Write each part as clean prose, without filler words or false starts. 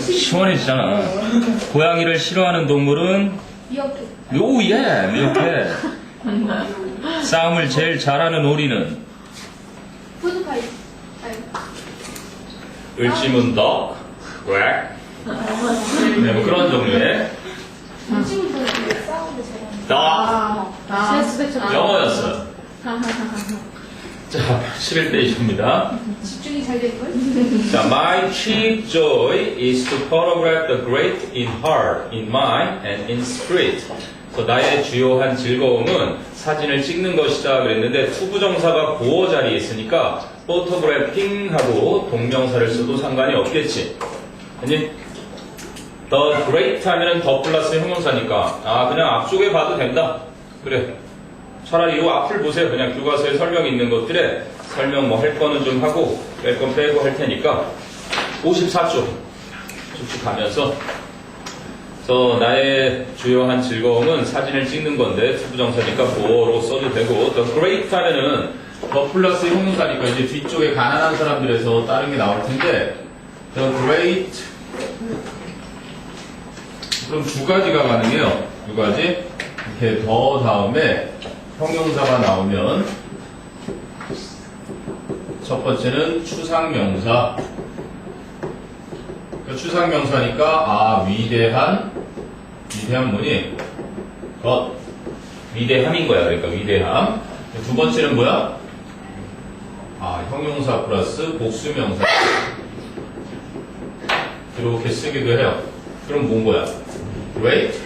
시원해지잖아. 고양이를 싫어하는 동물은 미역국. 예, 미역해. 싸움을 제일 잘하는 오리는 푸드파이. 을지문덕, 렉. 네, 뭐 그런 종류의 친구들 싸우는데 제가. 덕. 영어였어요. 자, 11페이지입니다. 집중이 잘 될걸? 자, my chief joy is to photograph the great in heart, in mind, and in spirit. 나의 주요한 즐거움은 사진을 찍는 것이다 그랬는데 투부정사가 보어 자리에 있으니까 photographing 하고 동명사를 써도 상관이 없겠지. 아니, the great 하면은 더 플러스 형용사니까 그냥 앞쪽에 봐도 된다. 그래. 차라리 이 앞을 보세요. 그냥 교과서에 설명이 있는 것들에 설명 뭐 할 거는 좀 하고 뺄 건 빼고 할 테니까 54쪽 쭉쭉 가면서 나의 주요한 즐거움은 사진을 찍는 건데 투부정사니까 보어로 써도 되고 the great 하면은 더 플러스 형용사니까 이제 뒤쪽에 가난한 사람들에서 다른 게 나올 텐데 the great 그럼 두 가지가 가능해요. 두 가지 이렇게 더 다음에 형용사가 나오면 첫 번째는 추상명사. 추상명사니까 위대한 뭐니? 위대함인 거야. 그러니까 위대함. 두 번째는 뭐야? 형용사 플러스 복수명사. 이렇게 쓰기도 해요. 그럼 뭔 거야? great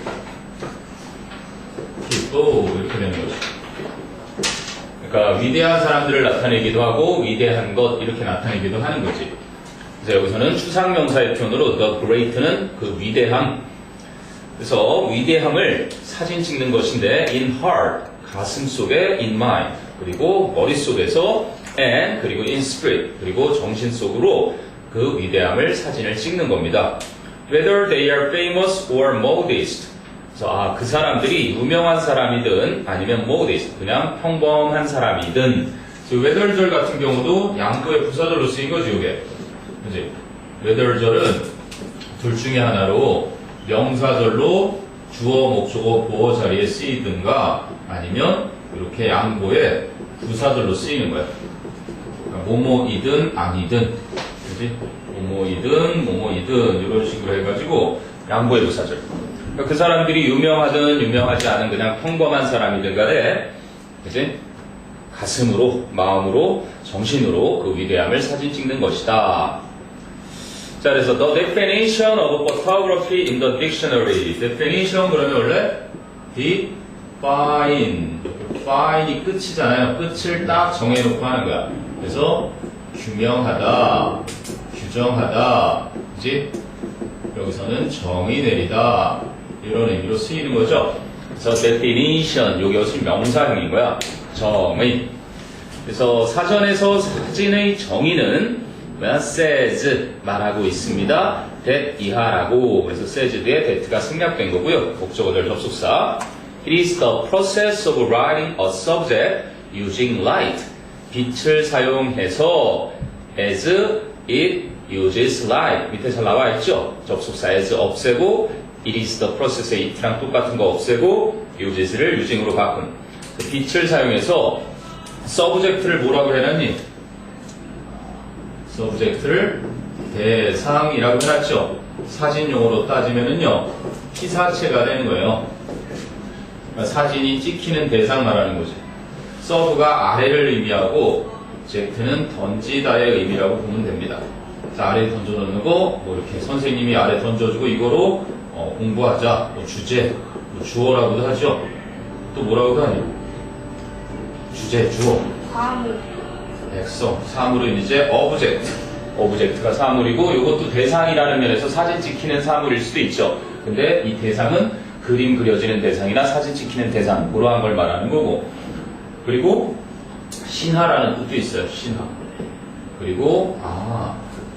또 이렇게 되는 거죠. 그러니까 위대한 사람들을 나타내기도 하고 위대한 것 이렇게 나타내기도 하는 거지. 그래서 여기서는 추상명사의 표현으로 the great는 그 위대함. 그래서 위대함을 사진 찍는 것인데 in heart 가슴 속에 in mind 그리고 머릿속에서 and 그리고 in spirit 그리고 정신 속으로 그 위대함을 사진을 찍는 겁니다. Whether they are famous or modest. 그래서 그 사람들이 유명한 사람이든 아니면 modest 그냥 평범한 사람이든. whether절 같은 경우도 양보의 부사절로 쓰인 거지 이게. 그지? whether절은 둘 중에 하나로 명사절로 주어, 목적어, 보어 자리에 쓰이든가 아니면 이렇게 양보의 부사절로 쓰이는 거야. 그러니까 뭐뭐이든 아니든, 그지? 뭐뭐이든 이런 식으로 해가지고 양보의 부사절. 그러니까 그 사람들이 유명하든 유명하지 않은 그냥 평범한 사람이든 간에, 그지? 가슴으로, 마음으로, 정신으로 그 위대함을 사진 찍는 것이다. 자, 그래서 the definition of photography in the dictionary. definition 그러면 원래 define이 끝이잖아요. 끝을 딱 정해놓고 하는 거야. 그래서 규명하다, 규정하다, 그지? 여기서는 정의 내리다 이런 의미로 쓰이는 거죠. 그래서 definition 이것이 명사형인 거야. 정의. 그래서 사전에서 사진의 정의는 says 말하고 있습니다. that 이하라고. 그래서 says 뒤에 that가 생략된 거고요. 목적어절 접속사. It is the process of writing a subject using light. 빛을 사용해서 as it uses light. 밑에 잘 나와 있죠? 접속사 as 없애고 it is the process의 it랑 똑같은 거 없애고 uses를 using으로 바꾼. 빛을 사용해서 subject를 뭐라고 해놨니? 서브젝트를 대상이라고 해놨죠. 사진용어로 따지면은요, 피사체가 되는 거예요. 그러니까 사진이 찍히는 대상 말하는 거지. 서브가 아래를 의미하고, 젝트는 던지다의 의미라고 보면 됩니다. 자, 아래에 던져놓는 거, 뭐 이렇게 선생님이 아래 던져주고 이거로 공부하자, 뭐 주제, 뭐 주어라고도 하죠. 또 뭐라고도 하니? 주제, 주어. 사물. 백성, 사물은 이제 오브젝트가 사물이고 이것도 대상이라는 면에서 사진 찍히는 사물일 수도 있죠. 근데 이 대상은 그림 그려지는 대상이나 사진 찍히는 대상 그러한 걸 말하는 거고. 그리고 신하라는 뜻도 있어요. 신하. 그리고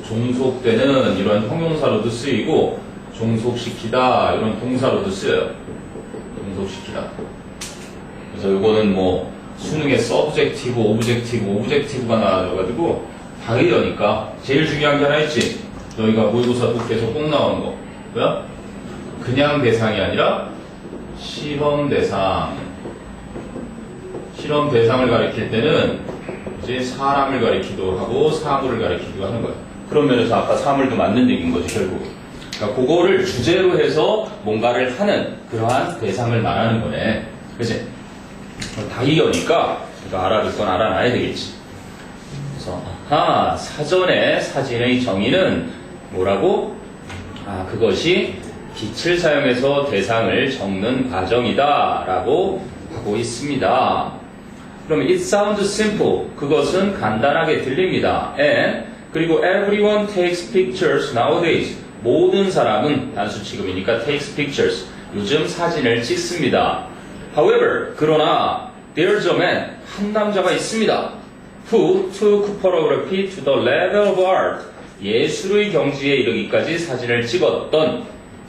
종속되는 이런 형용사로도 쓰이고 종속시키다 이런 동사로도 쓰여요. 종속시키다. 그래서 이거는 뭐 수능에 서브젝티브, 오브젝티브가 나와가지고 다이어니까 제일 중요한 게 하나 있지. 너희가 모의고사 독해에서 꼭 나오는 거. 뭐야? 그냥 대상이 아니라 실험 대상. 실험 대상을 가리킬 때는 이제 사람을 가리키기도 하고 사물을 가리키기도 하는 거야. 그런 면에서 아까 사물도 맞는 얘기인 거지, 결국. 그러니까 그거를 주제로 해서 뭔가를 하는 그러한 대상을 말하는 거네. 그치? 다이어니까 알아둘 건 알아놔야 되겠지. 그래서 사전에 사진의 정의는 뭐라고? 그것이 빛을 사용해서 대상을 적는 과정이다 라고 하고 있습니다. 그럼 it sounds simple. 그것은 간단하게 들립니다. And 그리고 everyone takes pictures nowadays. 모든 사람은 단수 취급이니까 takes pictures. 요즘 사진을 찍습니다. However, 그러나 there's a man. 한 남자가 있습니다. Who took photography to the level of art. 예술의 경지에 이르기까지 사진을 찍었던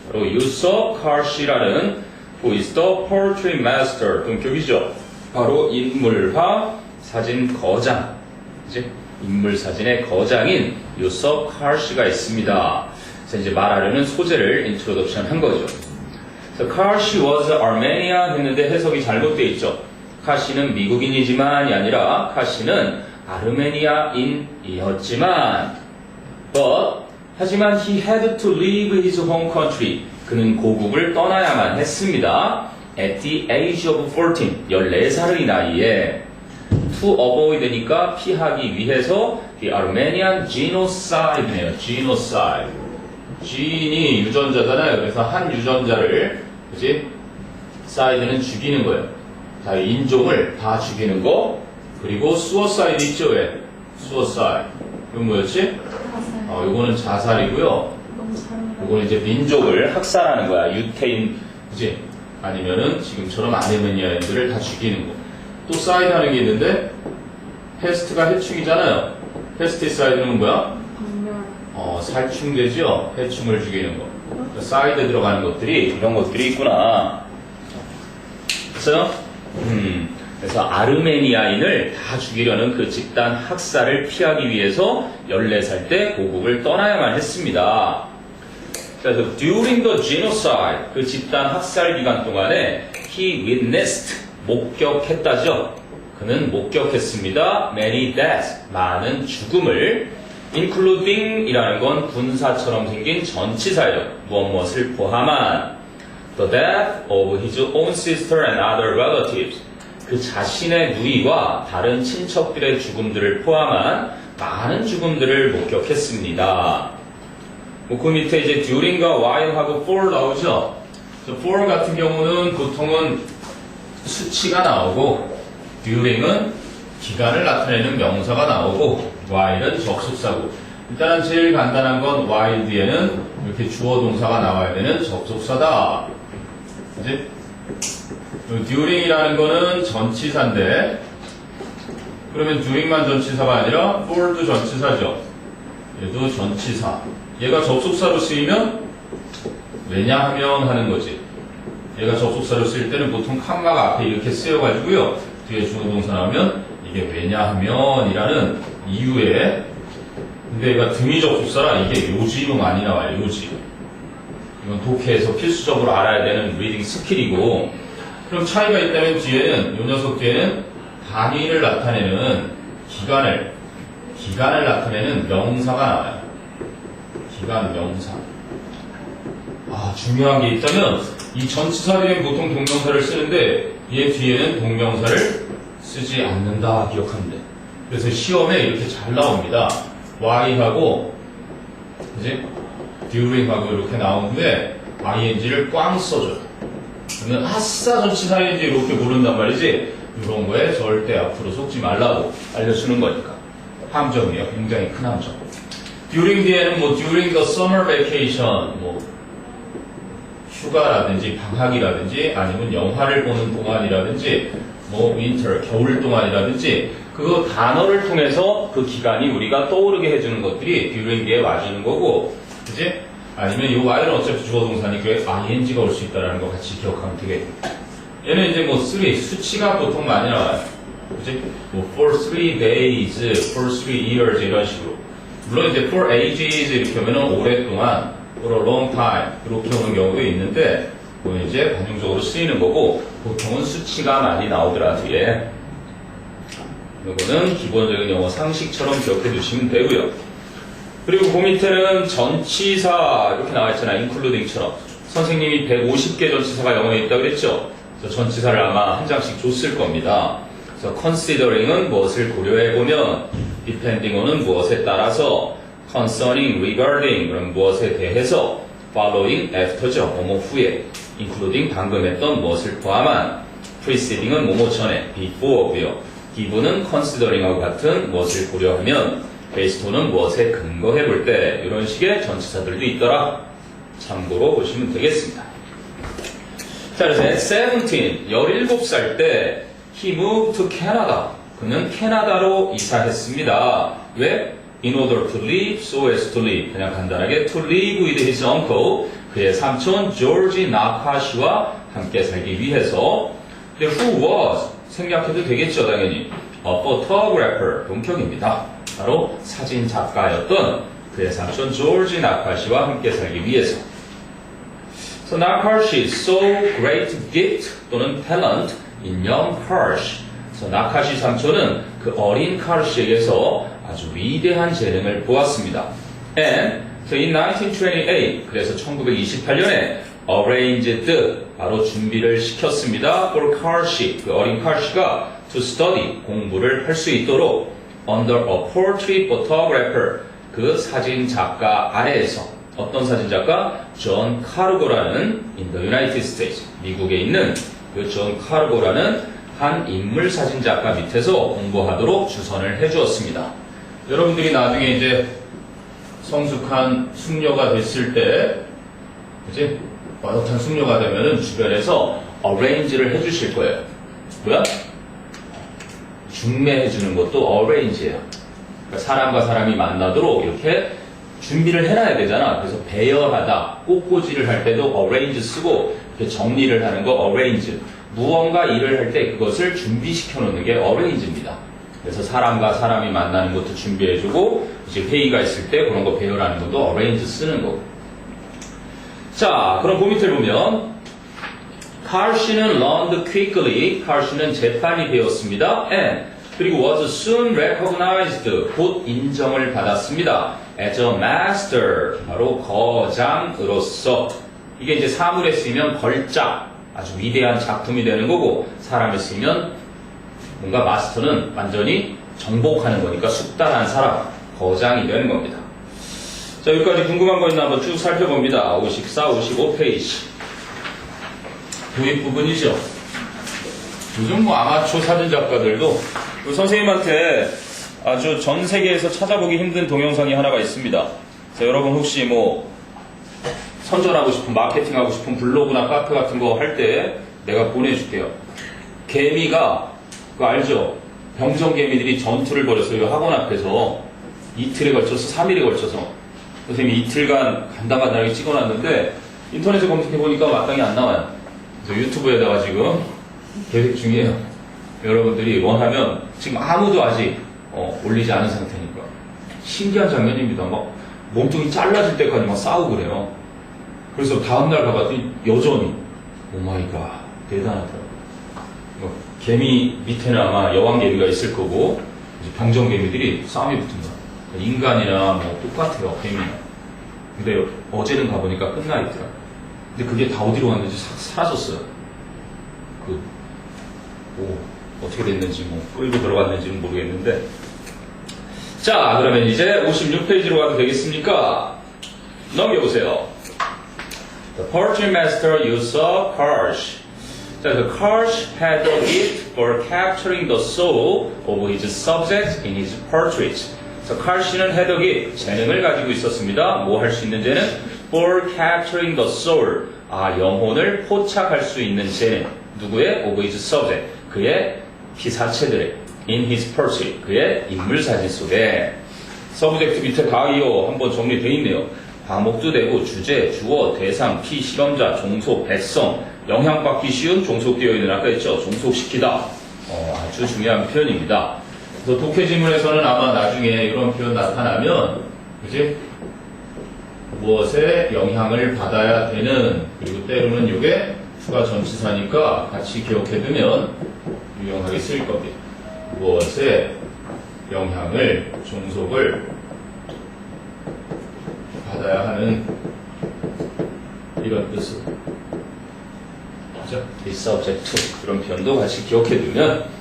바로 유섭 카시라는 who is the portrait master. 동격이죠. 바로 인물화 사진 거장. 이제 인물 사진의 거장인 유섭 카시가 있습니다. 그래서 이제 말하려는 소재를 인트로덕션 한 거죠. 그래서 카시 was Armenia 했는데 해석이 잘못되어 있죠. 카시는 미국인이지만이 아니라 카시는 아르메니아인이었지만 하지만 he had to leave his home country. 그는 고국을 떠나야만 했습니다. At the age of 14, 14살의 나이에 to avoid니까 피하기 위해서 the Armenian genocide네요. genocide. gen이 유전자잖아요. 그래서 한 유전자를 그지? side는 죽이는 거예요. 자, 인종을 다 죽이는 거. 그리고 suicide 있죠, 왜? suicide. 이건 뭐였지? 요거는 자살이고요. 요거는 이제 민족을 학살하는 거야. 유태인, 그지? 아니면은 지금처럼 아르메니아인들을 다 죽이는 거. 또 사이드 하는 게 있는데, 페스트가 해충이잖아요. 페스티사이드는 뭐야? 살충되죠? 해충을 죽이는 거. 사이드 들어가는 것들이, 이런 것들이 있구나. 그래서 아르메니아인을 다 죽이려는 그 집단 학살을 피하기 위해서 14살 때 고국을 떠나야만 했습니다. 그래서 during the genocide, 그 집단 학살 기간 동안에 he witnessed, 목격했다죠. 그는 목격했습니다. many deaths, 많은 죽음을 including 이라는 건 군사처럼 생긴 전치사예요. 무엇을 포함한 the death of his own sister and other relatives. 그 자신의 누이와 다른 친척들의 죽음들을 포함한 많은 죽음들을 목격했습니다. 그 밑에 이제 during과 while하고 for 나오죠. for 같은 경우는 보통은 수치가 나오고 during은 기간을 나타내는 명사가 나오고 while은 접속사고. 일단은 제일 간단한 건 while 뒤에는 이렇게 주어 동사가 나와야 되는 접속사다. 이제 during이라는 거는 전치사인데 그러면 during만 전치사가 아니라 for도 전치사죠. 얘도 전치사. 얘가 접속사로 쓰이면 왜냐하면 하는 거지. 얘가 접속사로 쓰일 때는 보통 칸마가 앞에 이렇게 쓰여가지고요. 뒤에 주어 동사 나오면 이게 왜냐하면이라는 이유에 근데 얘가 등위 접속사라 이게 요지로 많이 나와요. 요지. 이건 독해에서 필수적으로 알아야 되는 리딩 스킬이고 그럼 차이가 있다면 뒤에는 이 녀석 뒤에는 단위를 나타내는 기간을 나타내는 명사가 나와요. 기간 명사. 중요한 게 있다면 이 전치사 뒤엔 보통 동명사를 쓰는데 얘 뒤에는 동명사를 쓰지 않는다 기억하면 돼. 그래서 시험에 이렇게 잘 나옵니다. Y하고 이제 during하고 이렇게 나오는데 ing를 꽝 써줘요. 그러면 아싸 전치사 ing 이렇게 모른단 말이지. 이런 거에 절대 앞으로 속지 말라고 알려주는 거니까. 함정이에요. 굉장히 큰 함정. during 뒤에는 뭐 during the summer vacation 뭐 휴가라든지 방학이라든지 아니면 영화를 보는 동안이라든지 뭐 winter 겨울 동안이라든지 그 단어를 통해서 그 기간이 우리가 떠오르게 해주는 것들이 during 뒤에 와주는 거고 그지? 아니면 이 while은 어차피 주어 동사니까 ing가 올 수 있다는 거 같이 기억하면 되겠고 얘는 이제 뭐 3 수치가 보통 많이 나와요. 그치? 뭐, for 3 days, for 3 years, 이런 식으로. 물론 이제 for ages 이렇게 하면은 오랫동안, for a long time, 이렇게 오는 경우도 있는데, 그건 이제 관용적으로 쓰이는 거고, 보통은 수치가 많이 나오더라, 뒤에. 이거는 기본적인 영어 상식처럼 기억해 두시면 되고요. 그리고 그 밑에는 전치사 이렇게 나와 있잖아요. including처럼. 선생님이 150개 전치사가 영어에 있다고 그랬죠. 그래서 전치사를 아마 한 장씩 줬을 겁니다. 그래서 considering은 무엇을 고려해 보면, depending on은 무엇에 따라서, concerning, regarding 그럼 무엇에 대해서, following after죠. 뭐뭐 후에, including 방금 했던 무엇을 포함한, preceding은 뭐뭐 전에, before고요. given은 considering하고 같은 무엇을 고려하면, based on은 무엇에 근거해 볼 때 이런 식의 전치사들도 있더라. 참고로 보시면 되겠습니다. 자, 그래서 at 17, 17살 때 he moved to Canada. 그는 캐나다로 이사했습니다. 왜? In order to live, so as to live. 그냥 간단하게 to live with his uncle. 그의 삼촌 조지 나카시와 함께 살기 위해서. 근데 who was? 생략해도 되겠죠, 당연히. A photographer. 동격입니다. 바로 사진 작가였던 그의 삼촌 조지 나카시와 함께 살기 위해서. So Nakashi saw great gift 또는 talent in young Karsh. So 나카시 삼촌은 그 어린 카르시에게서 아주 위대한 재능을 보았습니다. And so in 1928, 그래서 1928년에 arranged, 바로 준비를 시켰습니다. For Karshi, 그 어린 카르시가 to study, 공부를 할 수 있도록 under a portrait photographer, 그 사진 작가 아래에서. 어떤 사진 작가? 존 카르고라는 in the United States, 미국에 있는 그 존 카르고라는 한 인물 사진 작가 밑에서 공부하도록 주선을 해주었습니다. 여러분들이 나중에 이제 성숙한 숙녀가 됐을 때, 그치? 빠듯한 숙녀가 되면은 주변에서 arrange를 해주실 거예요. 뭐야? 중매해주는 것도 arrange예요. 그러니까 사람과 사람이 만나도록 이렇게 준비를 해놔야 되잖아. 그래서 배열하다, 꽃꽂이를 할 때도 arrange 쓰고 이렇게 정리를 하는 거 arrange. 무언가 일을 할 때 그것을 준비시켜 놓는 게 arrange입니다. 그래서 사람과 사람이 만나는 것도 준비해주고 이제 회의가 있을 때 그런 거 배열하는 것도 arrange 쓰는 거고. 자, 그럼 그 밑을 보면 Kar시는 learned quickly, Kar시는 재판이 되었습니다. And 그리고 was soon recognized, 곧 인정을 받았습니다. As a master, 바로 거장으로서. 이게 이제 사물에 쓰이면 걸작, 아주 위대한 작품이 되는 거고, 사람에 쓰이면 뭔가 마스터는 완전히 정복하는 거니까 숙달한 사람, 거장이 되는 겁니다. 자, 여기까지 궁금한 거 있나 한번 쭉 살펴봅니다. 54, 55페이지. 도입 부분이죠. 요즘 뭐 아마추어 사진 작가들도 그 선생님한테 아주 전 세계에서 찾아보기 힘든 동영상이 하나가 있습니다. 자, 여러분 혹시 뭐 선전하고 싶은, 마케팅하고 싶은 블로그나 카페 같은 거 할 때 내가 보내줄게요. 개미가, 그거 알죠? 병정개미들이 전투를 벌였어요. 학원 앞에서 이틀에 걸쳐서, 3일에 걸쳐서. 선생님이 이틀간 간당간당하게 찍어놨는데 인터넷에 검색해보니까 마땅히 안 나와요. 그래서 유튜브에다가 지금 계획 중이에요. 여러분들이 원하면 지금 아무도 아직 올리지 않은 상태니까 신기한 장면입니다. 막 몸통이 잘라질 때까지 막 싸우고 그래요. 그래서 다음날 가봤더니 여전히 오마이갓 대단하더라고요. 개미 밑에는 아마 여왕개미가 있을 거고 이제 병정개미들이 싸움이 붙은 거야. 인간이나 뭐 똑같아요, 개미나. 근데 어제는 가보니까 끝나 있더라. 근데 그게 다 어디로 갔는지 사라졌어요. 어떻게 됐는지 뭐 끌고 들어갔는지는 모르겠는데. 자, 그러면 이제 56페이지로 가도 되겠습니까? 넘겨보세요. The portrait master used a Karsh. 자, the Karsh had a gift for capturing the soul of his subject in his portraits. 자, Karsh는 had a gift, 재능을 가지고 있었습니다. 뭐 할 수 있는 재능? For capturing the soul. 영혼을 포착할 수 있는 재능. 누구의? Of his subject. 그의 피사체들의. In his portrait. 그의 인물 사진 속에. 서브젝트 밑에 가이오 한번 정리되어 있네요. 과목도 되고 주제, 주어, 대상, 피실험자, 종속, 백성, 영향받기 쉬운 종속되어 있는 아까 했죠. 종속시키다. 아주 아주 중요한 표현입니다. 그래서 독해 지문에서는 아마 나중에 이런 표현 나타나면, 그지? 무엇에 영향을 받아야 되는, 그리고 때로는 이게 추가 전치사니까 같이 기억해두면 유용하게 쓰일 겁니다. 무엇에 영향을, 종속을 받아야 하는 이런 뜻으로. 그죠? be subject to. 그런 표현도 같이 기억해두면.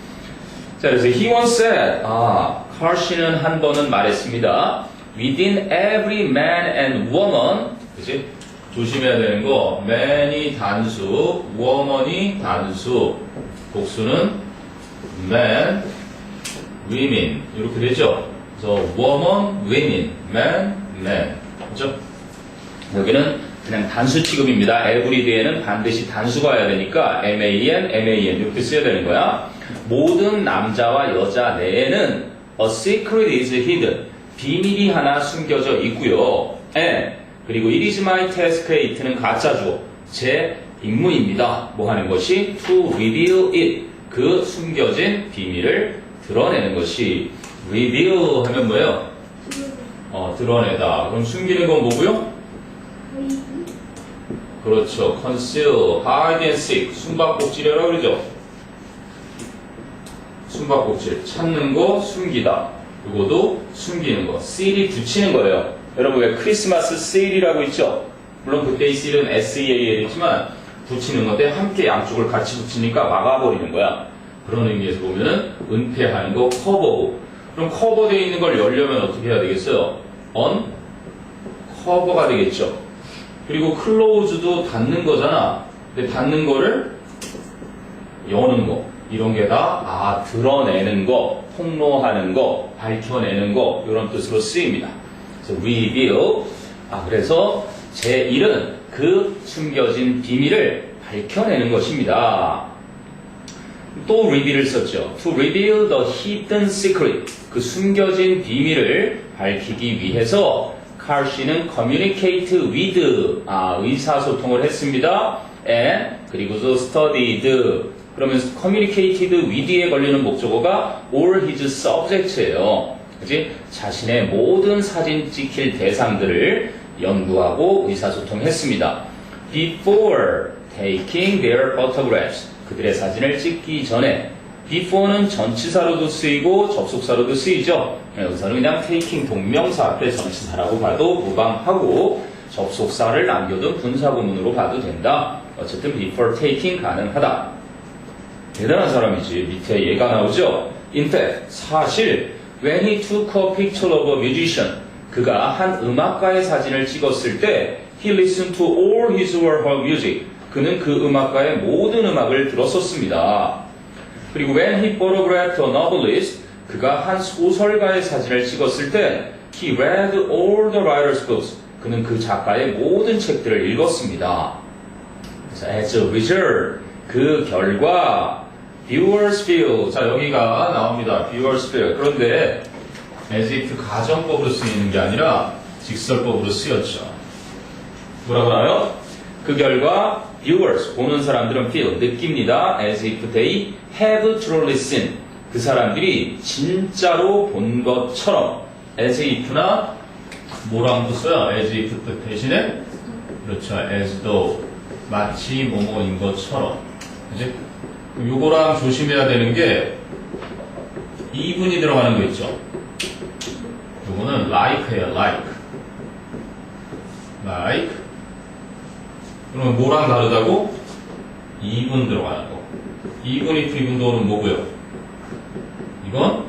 자, 그래서 he once said, 칼 씨는 한 번은 말했습니다. Within every man and woman, 그치? 조심해야 되는 거, man이 단수, woman이 단수, 복수는 man, women 이렇게 되죠. 그래서 woman, women, man, man, 그죠? 여기는 그냥 단수 취급입니다. every 뒤에는 반드시 단수가 와야 되니까 man, man 이렇게 써야 되는 거야. 모든 남자와 여자 내에는 a secret is hidden. 비밀이 하나 숨겨져 있고요. and 그리고 it is my task it는 가짜죠. 제 임무입니다. 뭐 하는 것이 to reveal it. 그 숨겨진 비밀을 드러내는 것이 reveal 하면 뭐예요? 드러내다. 그럼 숨기는 건 뭐고요? 그렇죠. conceal, hide and seek. 숨바꼭질이라고 그러죠. 숨바꼭질. 찾는 거, 숨기다. 이거도 숨기는 거. seal이 붙이는 거예요. 여러분 왜 크리스마스 seal이라고 있죠? 물론 그때 이 seal은 S-E-A-L이지만 붙이는 건데 함께 양쪽을 같이 붙이니까 막아버리는 거야. 그런 의미에서 보면은 은폐하는 거 커버고. 그럼 커버되어 있는 걸 열려면 어떻게 해야 되겠어요? on 커버가 되겠죠. 그리고 close도 닫는 거잖아. 근데 닫는 거를 여는 거. 이런 게 다 드러내는 거, 폭로하는 거, 밝혀내는 거 이런 뜻으로 쓰입니다. 그래서 reveal. 그래서 제1은 그 숨겨진 비밀을 밝혀내는 것입니다. 또 reveal을 썼죠. To reveal the hidden secret. 그 숨겨진 비밀을 밝히기 위해서 칼 씨는 communicate with 의사소통을 했습니다. and 그리고서 studied. 그러면 communicated with에 걸리는 목적어가 all his subject예요. 그치? 자신의 모든 사진 찍힐 대상들을 연구하고 의사소통했습니다. Before taking their photographs. 그들의 사진을 찍기 전에 before는 전치사로도 쓰이고 접속사로도 쓰이죠. 여기서는 그냥 taking 동명사 앞에 전치사라고 봐도 무방하고 접속사를 남겨둔 분사구문으로 봐도 된다. 어쨌든 before taking 가능하다. 대단한 사람이지. 밑에 얘가 나오죠. In fact, 사실 when he took a picture of a musician, 그가 한 음악가의 사진을 찍었을 때 he listened to all his or her music. 그는 그 음악가의 모든 음악을 들었었습니다. 그리고 when he photographed a novelist, 그가 한 소설가의 사진을 찍었을 때 he read all the writer's books. 그는 그 작가의 모든 책들을 읽었습니다. 그래서 as a result, 그 결과 viewers feel. 자, 여기가 나옵니다. viewers feel. 그런데 as if 가정법으로 쓰이는 게 아니라 직설법으로 쓰였죠. 뭐라고 나와요? 그 결과 viewers, 보는 사람들은 feel, 느낍니다. as if they have truly seen. 그 사람들이 진짜로 본 것처럼. as if나 뭐랑도 써요? as if 뜻 대신에 그렇죠. as though, 마치 뭐뭐인 것처럼. 그지? 요거랑 조심해야 되는 게 이분이 들어가는 거 있죠. 요거는 like예요. like. 그러면 뭐랑 다르다고? 이분 들어가는 거. 이분이 이분도는 뭐고요? 이건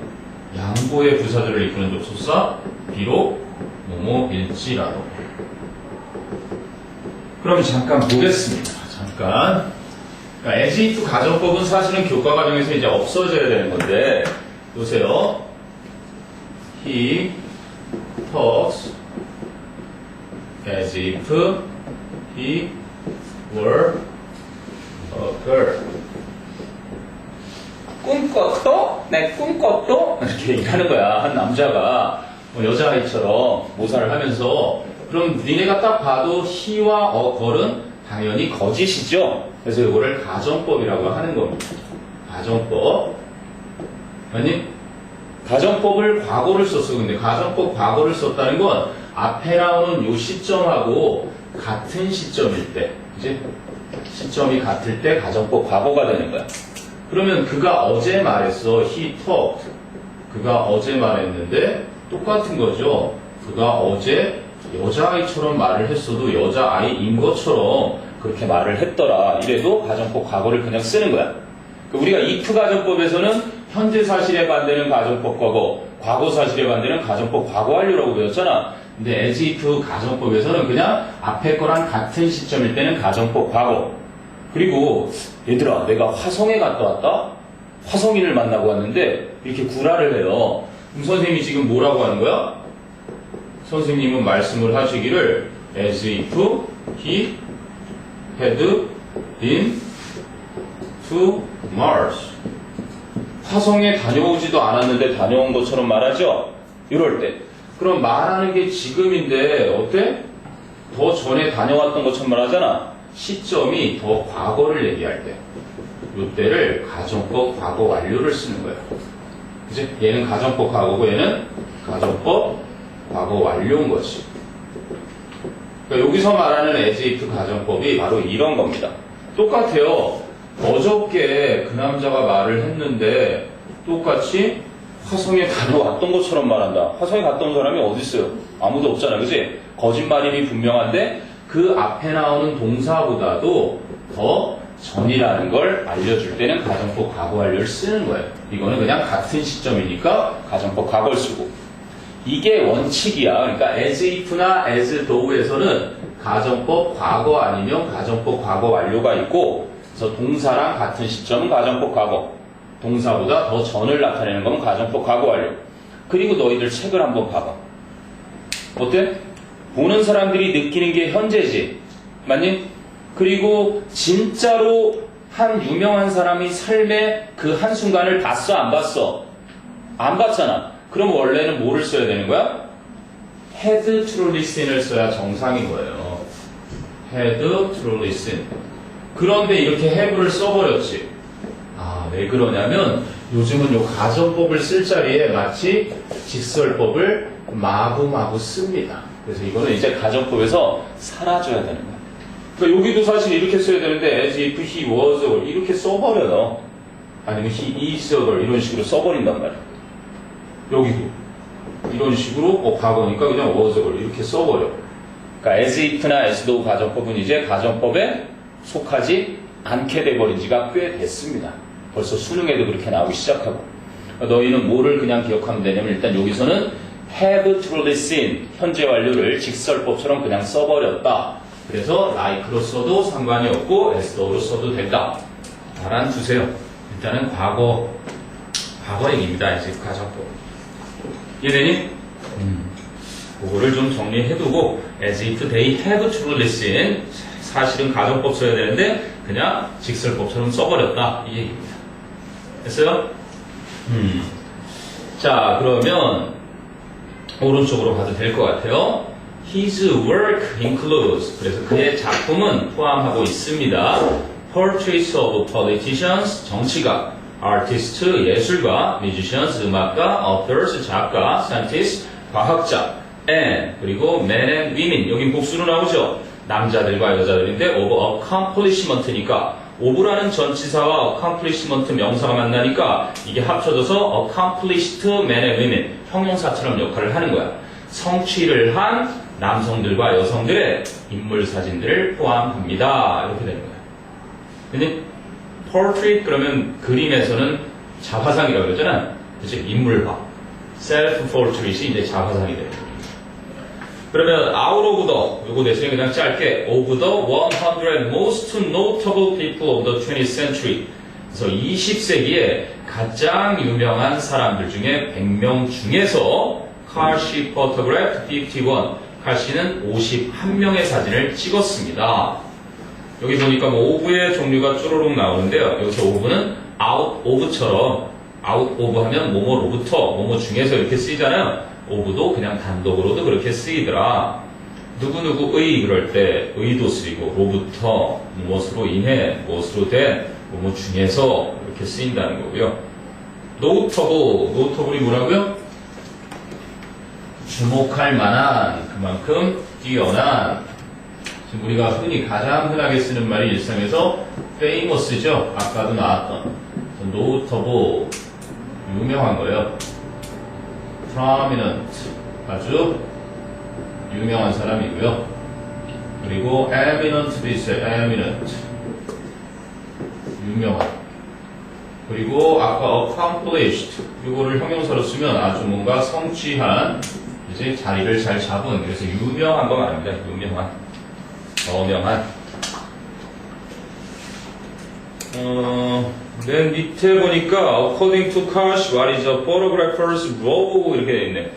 양보의 부사들을 이끄는 접속사, 비록 뭐뭐일지라도. 그럼 잠깐 보겠습니다. 잠깐. 그러니까 as if 가정법은 사실은 교과 과정에서 이제 없어져야 되는 건데, 보세요. He talks as if he were a girl. 꿈꿨어? 내 꿈꿨어? 이렇게 얘기하는 거야. 한 남자가 여자아이처럼 모사를 하면서. 그럼 니네가 딱 봐도 he와 a girl은 당연히 거짓이죠. 그래서 이거를 가정법이라고 하는 겁니다. 가정법. 아니? 가정법을 과거를 썼어. 근데 가정법 과거를 썼다는 건 앞에 나오는 요 시점하고 같은 시점일 때, 그지? 시점이 같을 때 가정법 과거가 되는 거야. 그러면 그가 어제 말했어. He talked. 그가 어제 말했는데 똑같은 거죠. 그가 어제 여자아이처럼 말을 했어도 여자아이인 것처럼 그렇게 말을 했더라. 이래도 가정법 과거를 그냥 쓰는 거야. 우리가 if 가정법에서는 현재 사실에 반대는 가정법 과거 사실에 반대는 가정법 과거 완료라고 배웠잖아. 근데 as if 가정법에서는 그냥 앞에 거랑 같은 시점일 때는 가정법 과거. 그리고 얘들아, 내가 화성에 갔다 왔다? 화성인을 만나고 왔는데 이렇게 구라를 해요. 그럼 선생님이 지금 뭐라고 하는 거야? 선생님은 말씀을 하시기를 as if he had been to Mars. 화성에 다녀오지도 않았는데 다녀온 것처럼 말하죠? 이럴 때. 그럼 말하는 게 지금인데 어때? 더 전에 다녀왔던 것처럼 말하잖아. 시점이 더 과거를 얘기할 때. 이때를 가정법 과거 완료를 쓰는 거예요. 그치? 얘는 가정법 과거고 얘는 가정법 과거 완료인 거지. 그러니까 여기서 말하는 as if 가정법이 바로 이런 겁니다. 똑같아요. 어저께 그 남자가 말을 했는데 똑같이 화성에 다녀왔던 것처럼 말한다. 화성에 갔던 사람이 어디 있어요? 아무도 없잖아. 그치? 거짓말임이 분명한데 그 앞에 나오는 동사보다도 더 전이라는 걸 알려줄 때는 가정법 과거 완료를 쓰는 거예요. 이거는 그냥 같은 시점이니까 가정법 과거를 쓰고. 이게 원칙이야. 그러니까 as if나 as though에서는 가정법 과거 아니면 가정법 과거 완료가 있고, 그래서 동사랑 같은 시점은 가정법 과거, 동사보다 더 전을 나타내는 건 가정법 과거 완료. 그리고 너희들 책을 한번 봐봐. 어때? 보는 사람들이 느끼는 게 현재지. 맞니? 그리고 진짜로 한 유명한 사람이 삶의 그 한순간을 봤어, 안 봤어? 안 봤잖아. 그럼 원래는 뭐를 써야 되는 거야? had to listen을 써야 정상인 거예요. had to listen. 그런데 이렇게 have를 써버렸지. 아, 왜 그러냐면 요즘은 요 가정법을 쓸 자리에 마치 직설법을 마구마구 씁니다. 그래서 이거는 이제 가정법에서 사라져야 되는 거야. 그러니까 여기도 사실 이렇게 써야 되는데 as if he was a girl 이렇게 써버려요. 아니면 he is a girl 이런 식으로 써버린단 말이야. 여기도 이런 식으로 과거니까 그냥 was a girl 이렇게 써버려. 그러니까 as if나 as though 가정법은 이제 가정법에 속하지 않게 돼버린 지가 꽤 됐습니다. 벌써 수능에도 그렇게 나오기 시작하고. 너희는 뭐를 그냥 기억하면 되냐면 일단 여기서는 have to listen 현재 완료를 직설법처럼 그냥 써버렸다. 그래서 like로 써도 상관이 없고 as though로 써도 된다. 알아두세요. 일단은 과거 얘기입니다. 이제 가정법. 이해되니? 그거를 좀 정리해두고 as if they have to listen 사실은 가정법 써야 되는데 그냥 직설법처럼 써버렸다. 이 얘기입니다. 됐어요? 자, 그러면 오른쪽으로 가도 될 것 같아요. His work includes 그래서 그의 작품은 포함하고 있습니다. Portraits of politicians 정치가, artists 예술가, musicians 음악가, authors 작가, scientists 과학자, and 그리고 men and women 여긴 복수로 나오죠. 남자들과 여자들인데 of accomplishment니까 of라는 전치사와 accomplishment 명사가 만나니까 이게 합쳐져서 accomplished men and women 형용사처럼 역할을 하는 거야. 성취를 한 남성들과 여성들의 인물 사진들을 포함합니다. 이렇게 되는 거야. 근데 portrait 그러면 그림에서는 자화상이라고 그러잖아. 그치? 인물화. self-portrait이 이제 자화상이 돼요. 그러면 out of the 요거 대신에 그냥 짧게 of the 100 most notable people of the 20th century 그래서 20세기에 가장 유명한 사람들 중에 100명 중에서 칼시 photographed 51 칼시는 51명의 사진을 찍었습니다. 여기 보니까 뭐 of의 종류가 쭈루룩 나오는데요. 여기서 of는 out of처럼 out of 하면 뭐뭐로부터 뭐뭐 중에서 이렇게 쓰이잖아요. of도 그냥 단독으로도 그렇게 쓰이더라. 누구누구의 그럴 때 의도 쓰이고 로부터 무엇으로 인해 무엇으로 된 뭐뭐 중에서 이렇게 쓰인다는 거고요. 노터블이 뭐라고요? 주목할 만한, 그만큼 뛰어난. 지금 우리가 가장 흔하게 쓰는 말이 일상에서 famous죠. 아까도 나왔던 notable, 유명한 거예요. prominent, 아주 유명한 사람이고요. 그리고 eminent도 있어요. eminent, 유명한. 그리고 아까 accomplished, 이거를 형용사로 쓰면 아주 뭔가 성취한, 이제 자리를 잘 잡은, 그래서 유명한 거 말입니다. 유명한, 어명한. 맨 밑에 보니까 according to Karsh, what is a photographer's role? 이렇게 되어 있네.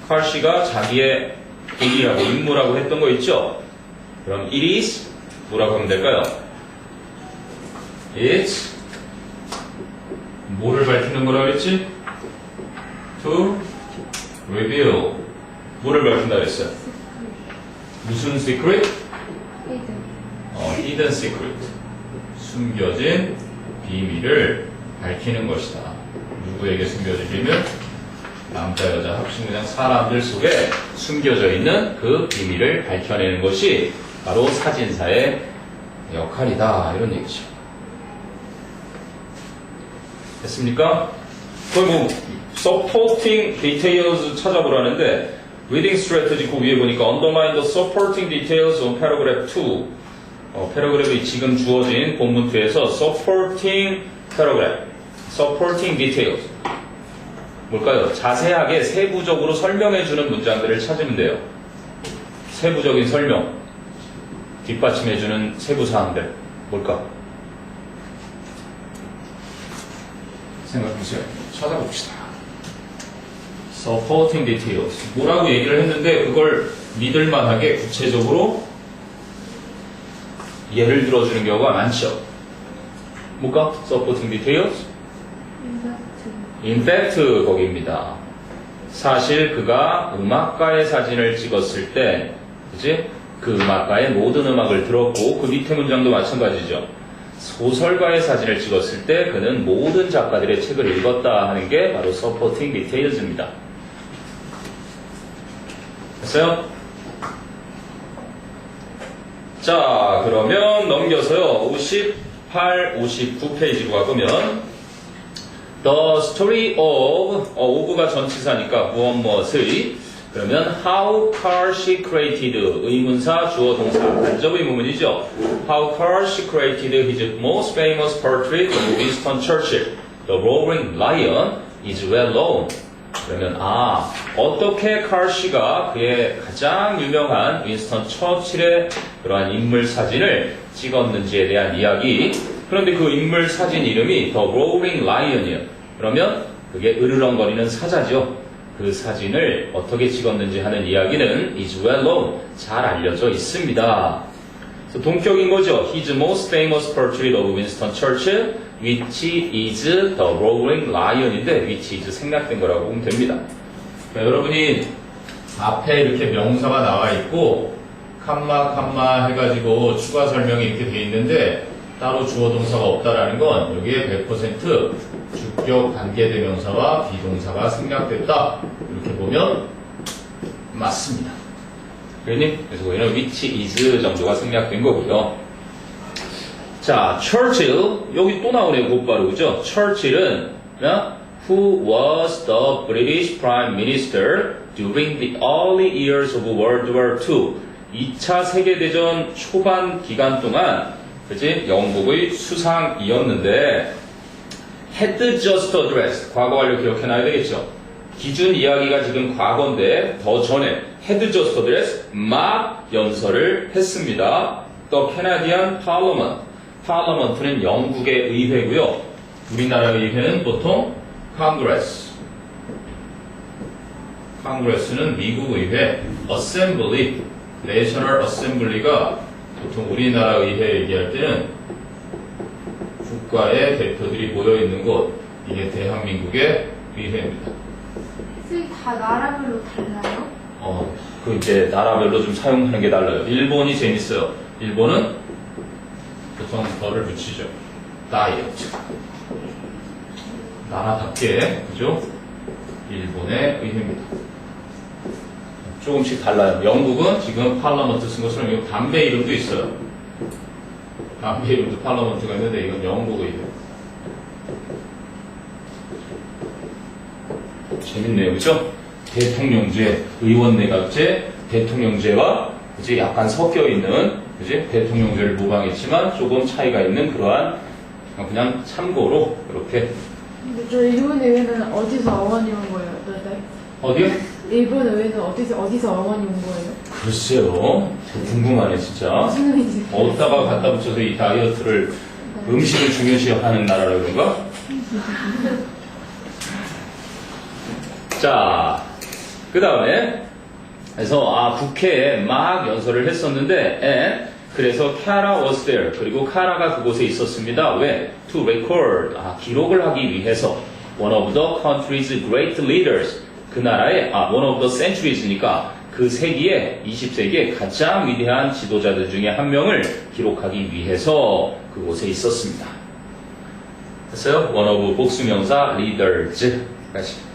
카시가 자기의 일이라고, 임무라고 했던 거 있죠? 그럼 it is 뭐라고 하면 될까요? It's 뭐를 밝히는 거라고 했지? To reveal. 뭐를 밝힌다 그랬어요? 무슨 secret? hidden secret. 숨겨진 비밀을 밝히는 것이다. 누구에게 숨겨진 비밀? 남자, 여자, 합친 그냥 사람들 속에 숨겨져 있는 그 비밀을 밝혀내는 것이 바로 사진사의 역할이다. 이런 얘기죠. 됐습니까? 거기 뭐 supporting details 찾아보라는데 reading strategy 그 위에 보니까 underline the supporting details on paragraph 2. 패러그래프가 지금 주어진 본문 2에서 supporting paragraph, supporting details. 뭘까요? 자세하게 세부적으로 설명해주는 문장들을 찾으면 돼요. 세부적인 설명, 뒷받침해주는 세부사항들. 뭘까? 생각해보세요. 찾아봅시다. supporting details. 뭐라고 얘기를 했는데 그걸 믿을만하게 구체적으로 예를 들어주는 경우가 많죠. 뭘까? supporting details? in fact 거기입니다. 사실 그가 음악가의 사진을 찍었을 때, 그치? 그 음악가의 모든 음악을 들었고, 그 밑에 문장도 마찬가지죠. 소설가의 사진을 찍었을 때 그는 모든 작가들의 책을 읽었다 하는 게 바로 supporting details입니다. 됐어요? 자, 그러면 넘겨서요. 58, 59페이지로 가보면 The story of가 전치사니까 무엇무엇의 그러면 how Karsh created 의문사 주어 동사 간접 의문문이죠. How Karsh created his most famous portrait of Winston Churchill, the roaring lion, is well known. 그러면 어떻게 칼시가 그의 가장 유명한 윈스턴 처칠의 그러한 인물 사진을 찍었는지에 대한 이야기. 그런데 그 인물 사진 이름이 The Roaring Lion이에요. 그러면 그게 으르렁거리는 사자죠. 그 사진을 어떻게 찍었는지 하는 이야기는 is well known, 잘 알려져 있습니다. 그래서 동격인 거죠. His most famous portrait of Winston Churchill, which is the roaring lion인데 which is 생략된 거라고 보면 됩니다. 그러니까 여러분이 앞에 이렇게 명사가 나와 있고 칸마 해가지고 추가 설명이 이렇게 돼 있는데 따로 주어 동사가 없다라는 건 여기에 100% 주격 관계대명사와 비동사가 생략됐다. 이렇게 보면 맞습니다. 그러니 그래서 거기는 which is 정도가 생략된 거고요. 자, Churchill 여기 또 나오네요. 곧바로 그죠? Churchill은 who was the British Prime Minister during the early years of World War II. 2차 세계대전 초반 기간 동안 그치? 영국의 수상이었는데 had just addressed 과거 완료 기억해놔야 되겠죠. 기준 이야기가 지금 과거인데 더 전에 had just addressed 막 연설을 했습니다. The Canadian Parliament. Parliament는 영국의 의회고요. 우리나라의 의회는 보통 Congress. Congress는 미국 의회. Assembly. National Assembly가 보통 우리나라 의회 얘기할 때는 국가의 대표들이 모여있는 곳, 이게 대한민국의 의회입니다. 선생님 다 나라별로 달라요? 그 이제 나라별로 좀 사용하는 게 달라요. 일본이 재밌어요. 일본은 보통 덜을 붙이죠. 다이어트. 나라답게, 그죠? 일본의 의회입니다. 조금씩 달라요. 영국은 지금 팔라먼트 쓴 것처럼 이거 담배 이름도 있어요. 담배 이름도 팔라먼트가 있는데 이건 영국 의회. 재밌네요, 그죠? 대통령제, 의원내각제, 대통령제와 이제 약간 섞여 있는, 그지? 대통령제를 모방했지만 조금 차이가 있는 그러한 그냥 참고로 이렇게. 근데 저 일본 의회는 어디서 어원이 온 거예요? 네. 어디요? 일본 의회는 어디서 어원이 온 거예요? 글쎄요, 궁금하네 진짜. 무슨 의미인지. 어디다가 갖다 붙여서 이 다이어트를 음식을 중요시하는 나라라 그런가? 자, 그 다음에 그래서 국회에 막 연설을 했었는데 그래서 카라 was there. 그리고 카라가 그곳에 있었습니다. 왜? To record. 기록을 하기 위해서 one of the country's great leaders. 그 나라의 one of the centuries니까 그 세기에 20세기의 가장 위대한 지도자들 중에 한 명을 기록하기 위해서 그곳에 있었습니다. 됐어요? one of 복수명사 leaders. 다시.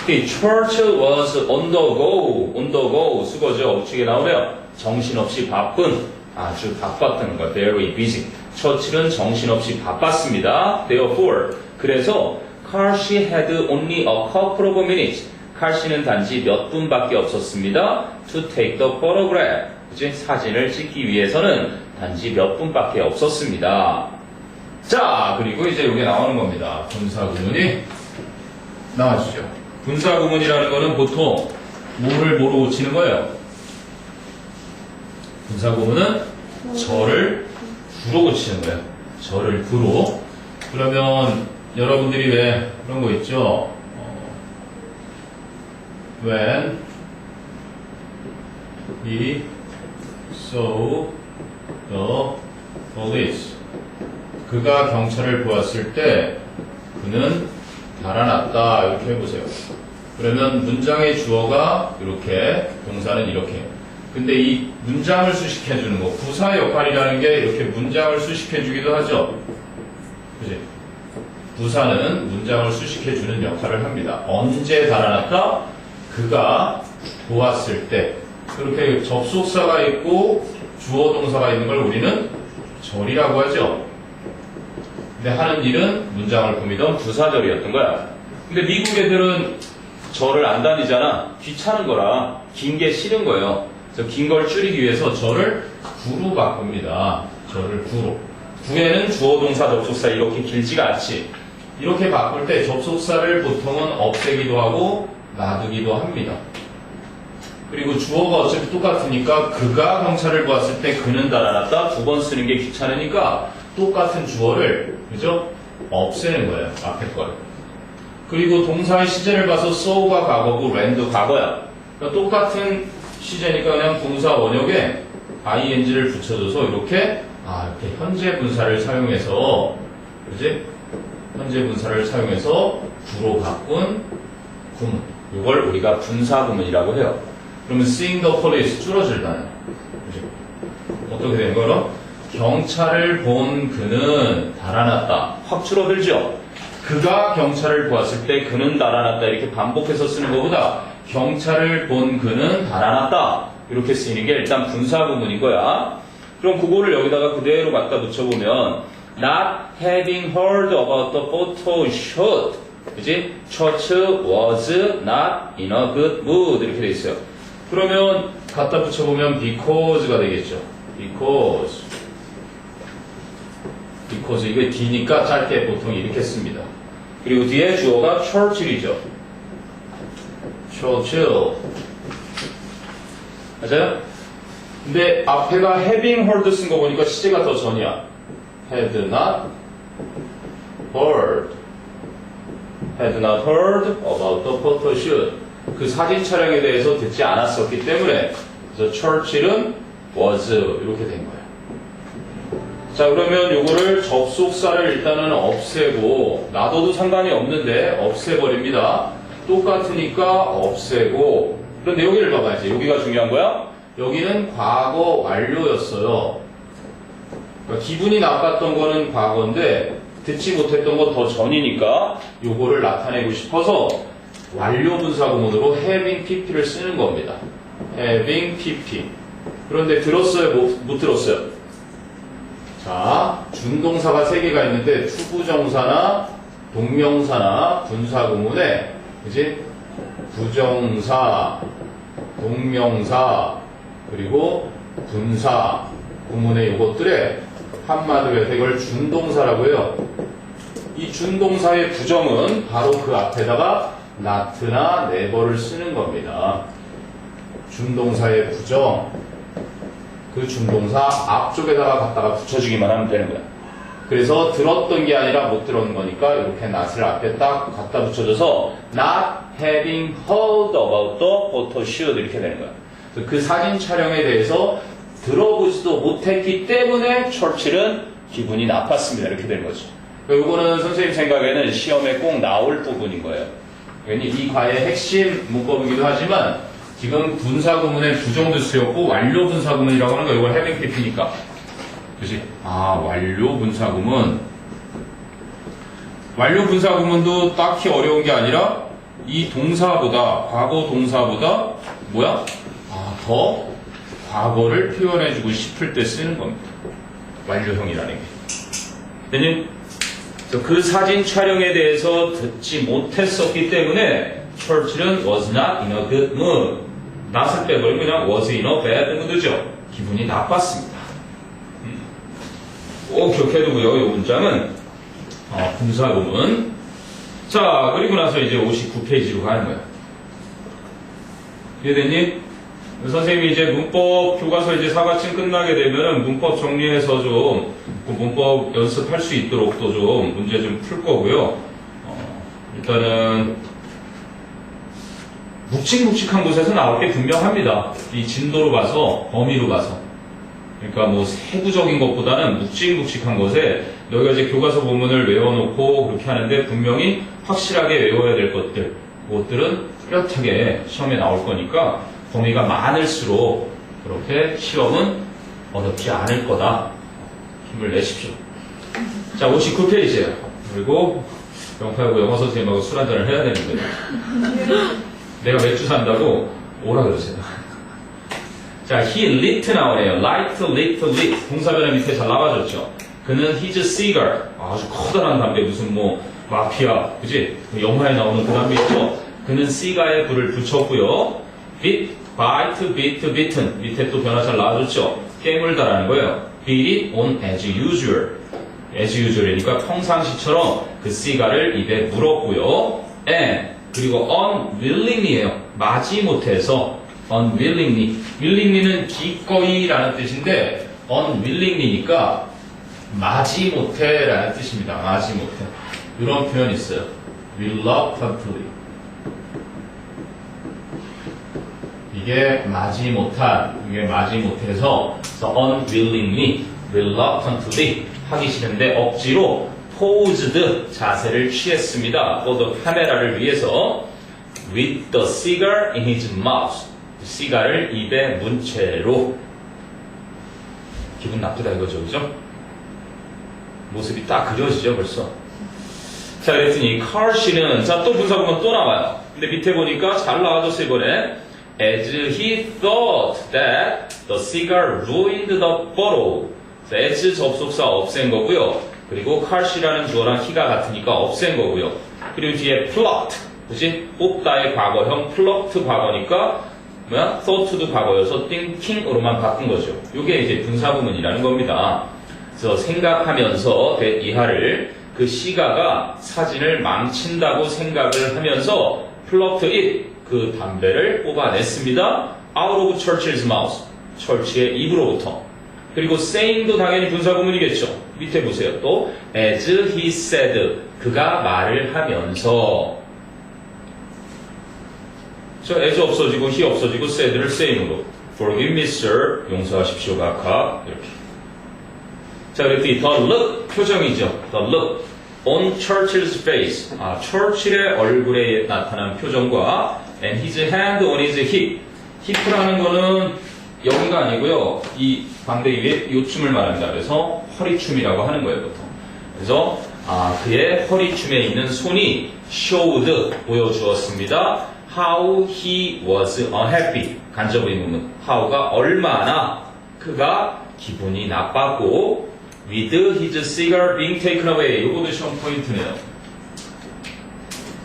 Churchill was on the go, 수거죠. 우측에 나오네요. 정신없이 바쁜, 아주 바빴다는 거예요. Very busy. 처칠은 정신없이 바빴습니다. Therefore, 그래서 칼씨 had only a couple of minutes. 칼씨는 단지 몇 분밖에 없었습니다. To take the photograph. 그치? 사진을 찍기 위해서는 단지 몇 분밖에 없었습니다. 자, 그리고 이제 여기 나오는 겁니다. 분사구문이 나와주죠. 분사구문이라는 거는 보통 뭐를 뭐로 고치는 거예요? 분사구문은 절을 구로 고치는 거예요. 절을 구로. 그러면 여러분들이 왜 그런 거 있죠? When he saw the police. 그가 경찰을 보았을 때 그는 달아났다. 이렇게 해보세요. 그러면 문장의 주어가 이렇게, 동사는 이렇게. 근데 이 문장을 수식해주는 거, 부사의 역할이라는 게 이렇게 문장을 수식해주기도 하죠. 그치? 부사는 문장을 수식해주는 역할을 합니다. 언제 달아났다? 그가 보았을 때. 그렇게 접속사가 있고 주어 동사가 있는 걸 우리는 절이라고 하죠. 근데 하는 일은 문장을 꾸미던 부사절이었던 거야. 근데 미국 애들은 절을 안 다니잖아. 귀찮은 거라 긴 게 싫은 거예요. 그래서 긴 걸 줄이기 위해서 절을 구로 바꿉니다. 절을 구로. 구에는 주어 동사 접속사 이렇게 길지가 않지. 이렇게 바꿀 때 접속사를 보통은 없애기도 하고 놔두기도 합니다. 그리고 주어가 어차피 똑같으니까 그가 경찰을 보았을 때 그는 달아났다. 두 번 쓰는 게 귀찮으니까 똑같은 주어를, 그죠? 없애는 거예요. 앞에 거를. 그리고 동사의 시제를 봐서 so가 과거고 when도 과거야. 그러니까 똑같은 시제니까 그냥 동사 원형에 ing를 붙여줘서 이렇게 이렇게 현재 분사를 사용해서, 그지? 현재 분사를 사용해서 구로 바꾼 구문. 이걸 우리가 분사구문이라고 해요. 그러면 seeing the police 줄어들다는. 그지? 어떻게 되는 거로? 경찰을 본 그는 달아났다. 확 줄어들죠? 그가 경찰을 보았을 때 그는 달아났다. 이렇게 반복해서 쓰는 것보다 경찰을 본 그는 달아났다. 이렇게 쓰이는 게 일단 분사구문인 거야. 그럼 그거를 여기다가 그대로 갖다 붙여보면 Not having heard about the photo shoot. 그지? Church was not in a good mood. 이렇게 돼 있어요. 그러면 갖다 붙여보면 because가 되겠죠. because 이게 D니까 짧게 보통 이렇게 씁니다. 그리고 뒤에 주어가 Churchill이죠. Churchill. 맞아요? 근데 앞에가 having heard 쓴 거 보니까 시제가 더 전이야. Had not heard. Had not heard about the photo shoot. 그 사진 촬영에 대해서 듣지 않았었기 때문에 그래서 Churchill은 was 이렇게 된 거예요. 자, 그러면 요거를 접속사를 일단은 없애고 놔둬도 상관이 없는데 없애버립니다. 똑같으니까 없애고. 그런데 여기를 봐봐야지. 여기가 중요한 거야. 여기는 과거 완료였어요. 그러니까 기분이 나빴던 거는 과거인데 듣지 못했던 것 더 전이니까 요거를 나타내고 싶어서 완료 분사 구문으로 having pp를 쓰는 겁니다. having pp. 그런데 들었어요? 못 들었어요? 자, 준동사가 3개가 있는데 투부정사나 동명사나 분사 구문에 그지? 부정사, 동명사, 그리고 분사 구문의 요것들에 한마디로 해서 이걸 준동사라고 해요. 이 준동사의 부정은 바로 그 앞에다가 not나 never를 쓰는 겁니다. 준동사의 부정, 그 준동사 앞쪽에다가 갖다가 붙여주기만 하면 되는 거야. 그래서 들었던 게 아니라 못 들었는 거니까 이렇게 not을 앞에 딱 갖다 붙여줘서 not having heard about the photoshoot 이렇게 되는 거야. 그 사진 촬영에 대해서 들어보지도 못했기 때문에 철칠은 기분이 나빴습니다. 이렇게 되는 거죠. 이거는 선생님 생각에는 시험에 꼭 나올 부분인 거예요. 이 과의 핵심 문법이기도 하지만 지금 분사 구문의 부정도 쓰였고 완료 분사 구문이라고 하는 거 이걸 having pp니까 그치? 아, 완료 분사 구문. 완료 분사 구문도 딱히 어려운 게 아니라 이 동사보다 과거 동사보다 뭐야? 더 과거를 표현해주고 싶을 때 쓰는 겁니다. 완료형이라는 게. 대님, 그 사진 촬영에 대해서 듣지 못했었기 때문에 철칠은 was not in a good mood. not을 빼버리면 그냥 was in a bad mood죠. 기분이 나빴습니다. 꼭 기억해두고요. 이 문장은 분사 구문. 자, 그리고 나서 이제 59페이지로 가는 거예요. 이해됐니? 선생님이 이제 문법 교과서 이제 사과층 끝나게 되면은 문법 정리해서 좀 문법 연습할 수 있도록 또 좀 문제 좀 풀 거고요. 일단은 묵직묵직한 곳에서 나올 게 분명합니다. 이 진도로 봐서, 범위로 봐서. 그러니까 뭐 세부적인 것보다는 묵직묵직한 것에 너희가 이제 교과서 본문을 외워놓고 그렇게 하는데 분명히 확실하게 외워야 될 것들, 그것들은 뚜렷하게 시험에 나올 거니까 범위가 많을수록 그렇게 시험은 어렵지 않을 거다. 힘을 내십시오. 자, 59페이지예요. 그리고 영파하고 영어 선생님하고 술 한잔을 해야 되는데 내가 맥주 산다고 오라 그러세요. 자, he lit 나오네요. lit. 동사변의 밑에 잘 나와줬죠. 그는 his cigar. 아주 커다란 담배, 무슨 뭐 마피아, 그지? 영화에 나오는 그 담배 있죠? 그는 시가에 불을 붙였고요. bitten. 밑에 또 변화 잘 나와줬죠? 깨물다라는 거예요. beat it on as usual. as usual이니까 평상시처럼 그 시가를 입에 물었고요. and 그리고 unwillingly예요. 마지못해서 willingly는 기꺼이라는 뜻인데 unwillingly니까 마지못해라는 뜻입니다. 마지못해. 이런 표현이 있어요. reluctantly. 이게 마지못해서 unwillingly, reluctantly 하기 싫은데 억지로 posed 자세를 취했습니다. 또 카메라를 위해서 with the cigar in his mouth. 시가를 입에 문 채로. 기분 나쁘다 이거죠, 그죠? 모습이 딱 그려지죠, 벌써. 자, 그랬더니 카르시는 자, 또 분사구문 또 나와요. 근데 밑에 보니까 잘 나와줬어요, 이번에. As he thought that the cigar ruined the bottle. as 접속사 없앤 거고요. 그리고 카르시라는 주어랑 he가 같으니까 없앤 거고요. 그리고 뒤에 plucked, 그치? 뽑다의 과거형, plucked 과거니까 뭐야? thought도 과거여서 thinking으로만 바꾼 거죠. 이게 이제 분사구문이라는 겁니다. 그래서 생각하면서 이하를 그 시가가 사진을 망친다고 생각을 하면서 plucked it, 그 담배를 뽑아냈습니다. out of Churchill's mouth, 철치의 입으로부터. 그리고 saying도 당연히 분사구문이겠죠. 밑에 보세요. 또 as he said, 그가 말을 하면서. 저 as 없어지고 he 없어지고 said를 saying으로. forgive me sir, 용서하십시오 각하. 이렇게. 자, 그랬더니 the look, 표정이죠. the look on Churchill's face, 철칠의 얼굴에 나타난 표정과 and his hand on his hip. hip라는 거는 여기가 아니고요. 이 광대 위에 요춤을 말합니다. 그래서 허리춤이라고 하는 거예요, 보통. 그래서 그의 허리춤에 있는 손이 showed 보여주었습니다. How he was unhappy. 간접 의문문. how가 얼마나 그가 기분이 나빴고 with his cigar being taken away. 요거도 시험 포인트네요.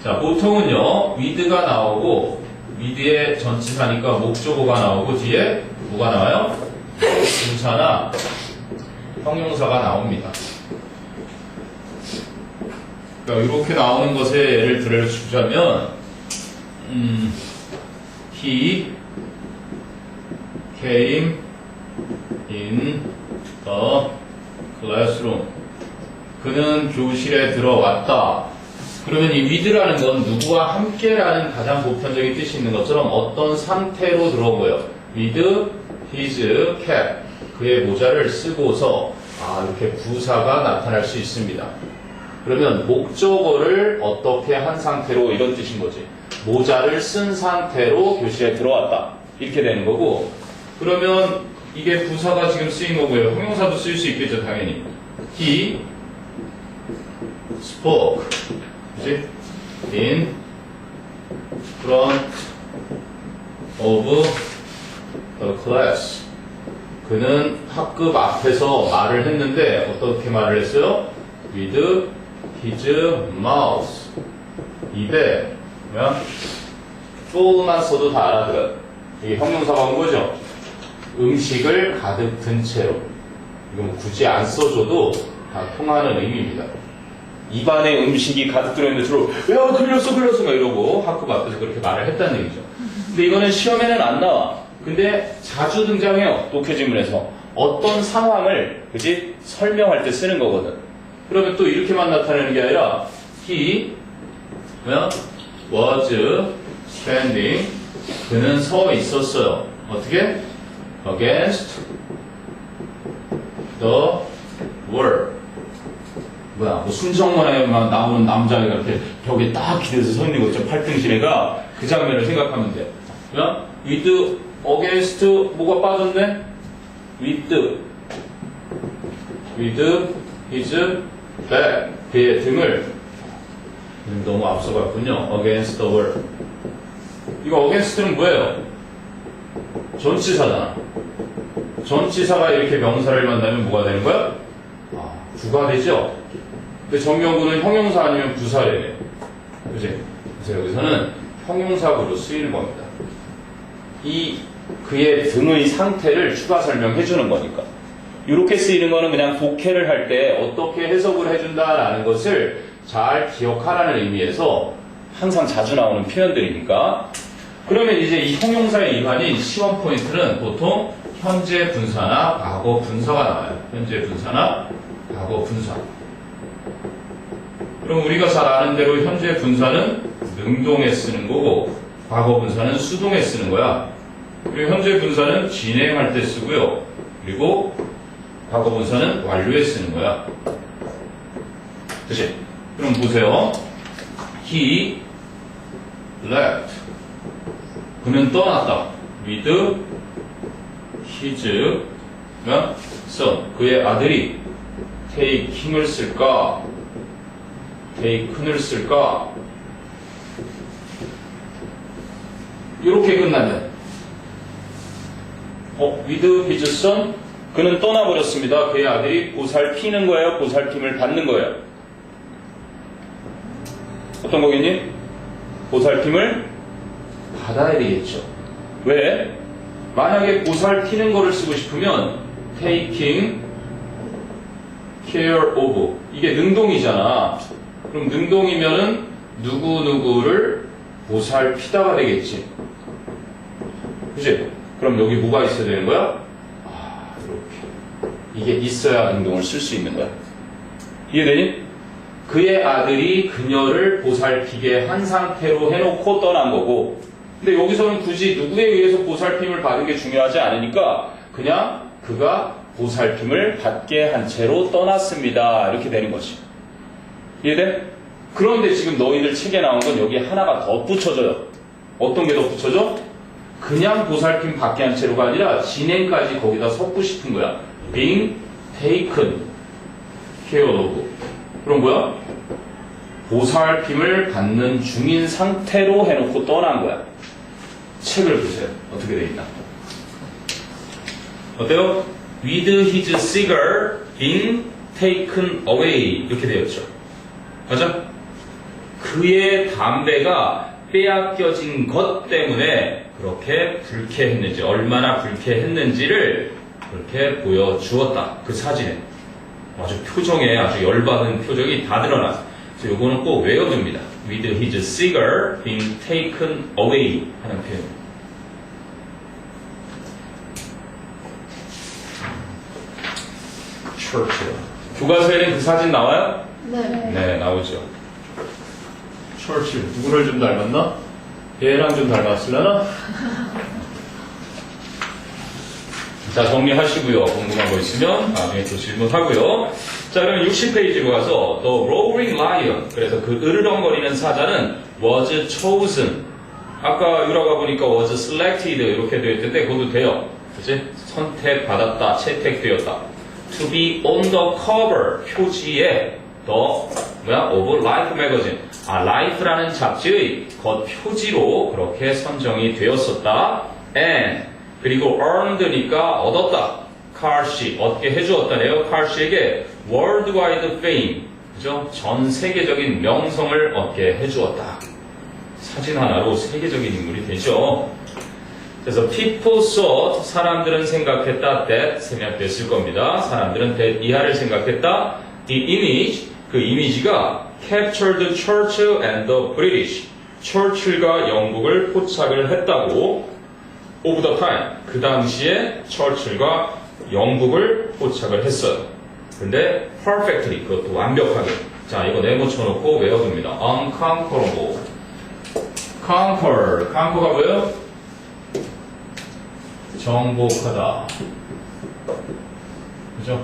자, 보통은요 with가 나오고 with의 전치사니까 목적어가 나오고 뒤에 뭐가 나와요? 분사나 형용사가 나옵니다. 그러니까 이렇게 나오는 것에 예를 들어주자면 he came in the classroom. 그는 교실에 들어왔다. 그러면 이 with라는 건 누구와 함께라는 가장 보편적인 뜻이 있는 것처럼 어떤 상태로 들어온 거예요. with his cap. 그의 모자를 쓰고서 이렇게 부사가 나타날 수 있습니다. 그러면 목적어를 어떻게 한 상태로 이런 뜻인 거지. 모자를 쓴 상태로 교실에 들어왔다. 이렇게 되는 거고 그러면 이게 부사가 지금 쓰인 거고요. 형용사도 쓸 수 있겠죠. 당연히. He spoke 그치? in front of the class. 그는 학급 앞에서 말을 했는데 어떻게 말을 했어요? with his mouth. 입에 그냥 조금만 써도 다 알아들어요. 이게 형용사가 온 거죠. 음식을 가득 든 채로. 이거 뭐 굳이 안 써줘도 다 통하는 의미입니다. 입안에 음식이 가득 들어있는 채로 야 걸렸어 막 이러고 학급 앞에서 그렇게 말을 했다는 얘기죠. 근데 이거는 시험에는 안 나와. 근데 자주 등장해요. 독해지문에서 어떤 상황을 그지 설명할 때 쓰는 거거든. 그러면 또 이렇게만 나타내는 게 아니라 he was standing. 그는 서 있었어요. 어떻게? against the wall. 뭐 순정문화에만 나오는 남자애가 이렇게 벽에 딱 기대서 서 있는 거 있죠. 팔등신애가 그 장면을 생각하면 돼. 그냥 with against 뭐가 빠졌네? with his back. 그의 등을 너무 앞서갔군요. against the wall. 이거 against는 뭐예요? 전치사잖아. 전치사가 이렇게 명사를 만나면 뭐가 되는 거야? 부가 되죠? 근데 정명구는 형용사 아니면 부사래요. 그치? 그래서 여기서는 형용사구로 쓰이는 겁니다. 그의 등의 상태를 추가 설명해 주는 거니까. 이렇게 쓰이는 거는 그냥 독해를 할 때 어떻게 해석을 해준다라는 것을 잘 기억하라는 의미에서 항상 자주 나오는 표현들이니까. 그러면 이제 이 형용사의 일환인 시험 포인트는 보통 현재 분사나 과거 분사가 나와요. 현재 분사나 과거 분사. 그럼 우리가 잘 아는 대로 현재 분사는 능동에 쓰는 거고 과거 분사는 수동에 쓰는 거야. 그리고 현재 분사는 진행할 때 쓰고요. 그리고 과거 분사는 완료에 쓰는 거야. 그치? 그럼 보세요. He left. 그는 떠났다. with his son. 그의 아들이 take을 쓸까? taken을 쓸까? 이렇게 끝나면 with his son. 그는 떠나버렸습니다. 그의 아들이 보살피는 거예요? 보살핌을 받는 거예요? 어떤 거겠니? 보살핌을 받아야 되겠죠. 왜? 만약에 보살피는 거를 쓰고 싶으면 taking care of. 이게 능동이잖아. 그럼 능동이면은 누구누구를 보살피다가 되겠지. 그치? 그럼 여기 뭐가 있어야 되는 거야? 이렇게. 이게 있어야 능동을 쓸 수 있는 거야. 이해되니? 그의 아들이 그녀를 보살피게 한 상태로 해놓고 떠난 거고, 근데 여기서는 굳이 누구에 의해서 보살핌을 받은 게 중요하지 않으니까 그냥 그가 보살핌을 받게 한 채로 떠났습니다. 이렇게 되는 것이. 이해돼? 그런데 지금 너희들 책에 나온 건 여기에 하나가 덧붙여져요. 어떤 게 덧붙여져? 그냥 보살핌 받게 한 채로가 아니라 진행까지 거기다 섞고 싶은 거야. being taken care of. 그럼 뭐야? 보살핌을 받는 중인 상태로 해놓고 떠난 거야. 책을 보세요. 어떻게 돼 있나? 어때요? With his cigar being taken away 이렇게 되었죠. 맞아? 그의 담배가 빼앗겨진 것 때문에 그렇게 불쾌했는지, 얼마나 불쾌했는지를 그렇게 보여주었다. 그 사진에. 아주 표정에 아주 열받은 표정이 다 드러났어. 그래서 요거는 꼭 외워둡니다. With his cigar being taken away 하는 표현. Churchill. 교과서에는 그 사진 나와요? 네. 네, 나오죠. Churchill. 누구를 좀 닮았나? 얘랑 좀 닮았으려나? 자, 정리하시고요. 궁금한 거 있으면 나중에 또 질문하고요. 자, 그러면 60페이지로 가서 The Roaring Lion. 그래서 그 으르렁거리는 사자는 was chosen. 아까 유라가 보니까 was selected 이렇게 되어 있던데 그것도 돼요. 그치? 선택받았다, 채택되었다. To be on the cover. 표지에 of Life magazine. Life라는 잡지의 겉 표지로 그렇게 선정이 되었었다. And 그리고 earned니까 얻었다. 칼씨 얻게 해주었다네요. 칼씨에게 worldwide fame, 그죠? 전 세계적인 명성을 얻게 해주었다. 사진 하나로 세계적인 인물이 되죠. 그래서 people thought, 사람들은 생각했다. that 생략됐을 겁니다. 사람들은 that 이하를 생각했다. the image, 그 이미지가 captured Churchill and the British, 처칠과 영국을 포착을 했다고. of the time, 그 당시에 처칠과 영국을 포착을 했어요. 근데 perfectly, 그것도 완벽하게. 자, 이거 네모 쳐놓고 외워둡니다. unconquerable. conquer가 뭐예요? 정복하다. 그죠?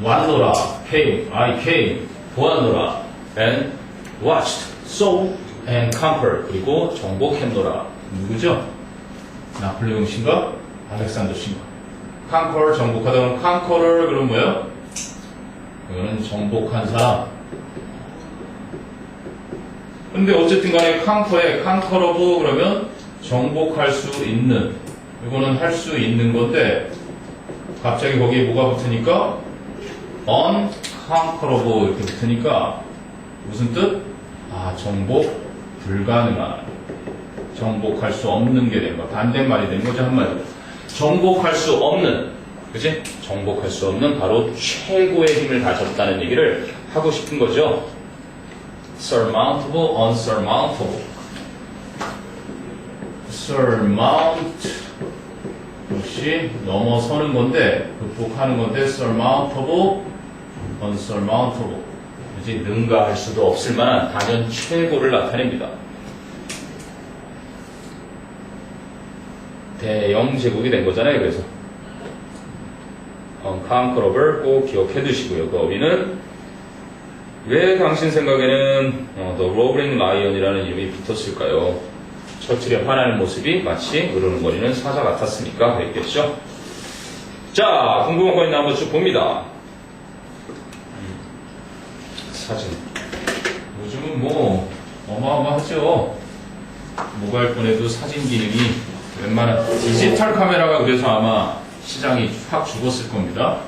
왔노라, came, I came, 보았노라, and watched, saw, and conquered. 그리고 정복했노라. 누구죠? 나폴레옹 씨인가? 알렉산더 씨인가? 컨커를 정복하던 컨커를 그럼 뭐예요? 이거는 정복한 사람. 근데 어쨌든 간에 컨커에 컨커러브 그러면 정복할 수 있는, 이거는 할 수 있는 건데 갑자기 거기에 뭐가 붙으니까 unconquerable 이렇게 붙으니까 무슨 뜻? 정복 불가능한, 정복할 수 없는 게 되는 거. 반대말이 되는 거죠, 한마디로. 정복할 수 없는, 그치? 정복할 수 없는 바로 최고의 힘을 가졌다는 얘기를 하고 싶은 거죠. surmountable, unsurmountable. surmount 역시 넘어서는 건데, 극복하는 건데, surmountable, unsurmountable. 그치? 능가할 수도 없을 만한 단연 최고를 나타냅니다. 대영 제국이 된 거잖아요. 그래서 unconquerable 꼭 기억해 두시고요. 그 어휘는 왜 당신 생각에는 The Roaring Lion이라는 이름이 붙었을까요? 처칠의 화나는 모습이 마치 으르렁거리는 사자 같았으니까 그랬겠죠. 자, 궁금한 거 있나 한번 쭉 봅니다. 사진. 요즘은 뭐 어마어마하죠. 모바일 폰에도 사진 기능이 웬만한 디지털 카메라가 그래서 아마 시장이 확 죽었을 겁니다.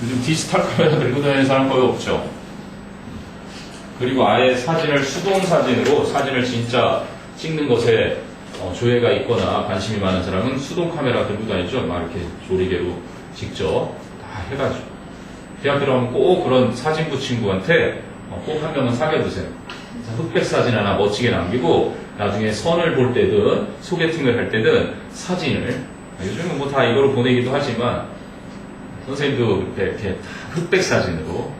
요즘 디지털 카메라 들고 다니는 사람 거의 없죠. 그리고 아예 사진을 수동 사진으로, 사진을 진짜 찍는 것에 조예가 있거나 관심이 많은 사람은 수동 카메라 들고 다니죠. 막 이렇게 조리개로 직접 다 해가지고. 대학 들어가면 꼭 그런 사진부 친구한테 꼭 한 명은 사귀어두세요. 흑백 사진 하나 멋지게 남기고 나중에 선을 볼 때든 소개팅을 할 때든 사진을, 요즘은 뭐 다 이거로 보내기도 하지만 선생님도 이렇게 다 흑백 사진으로,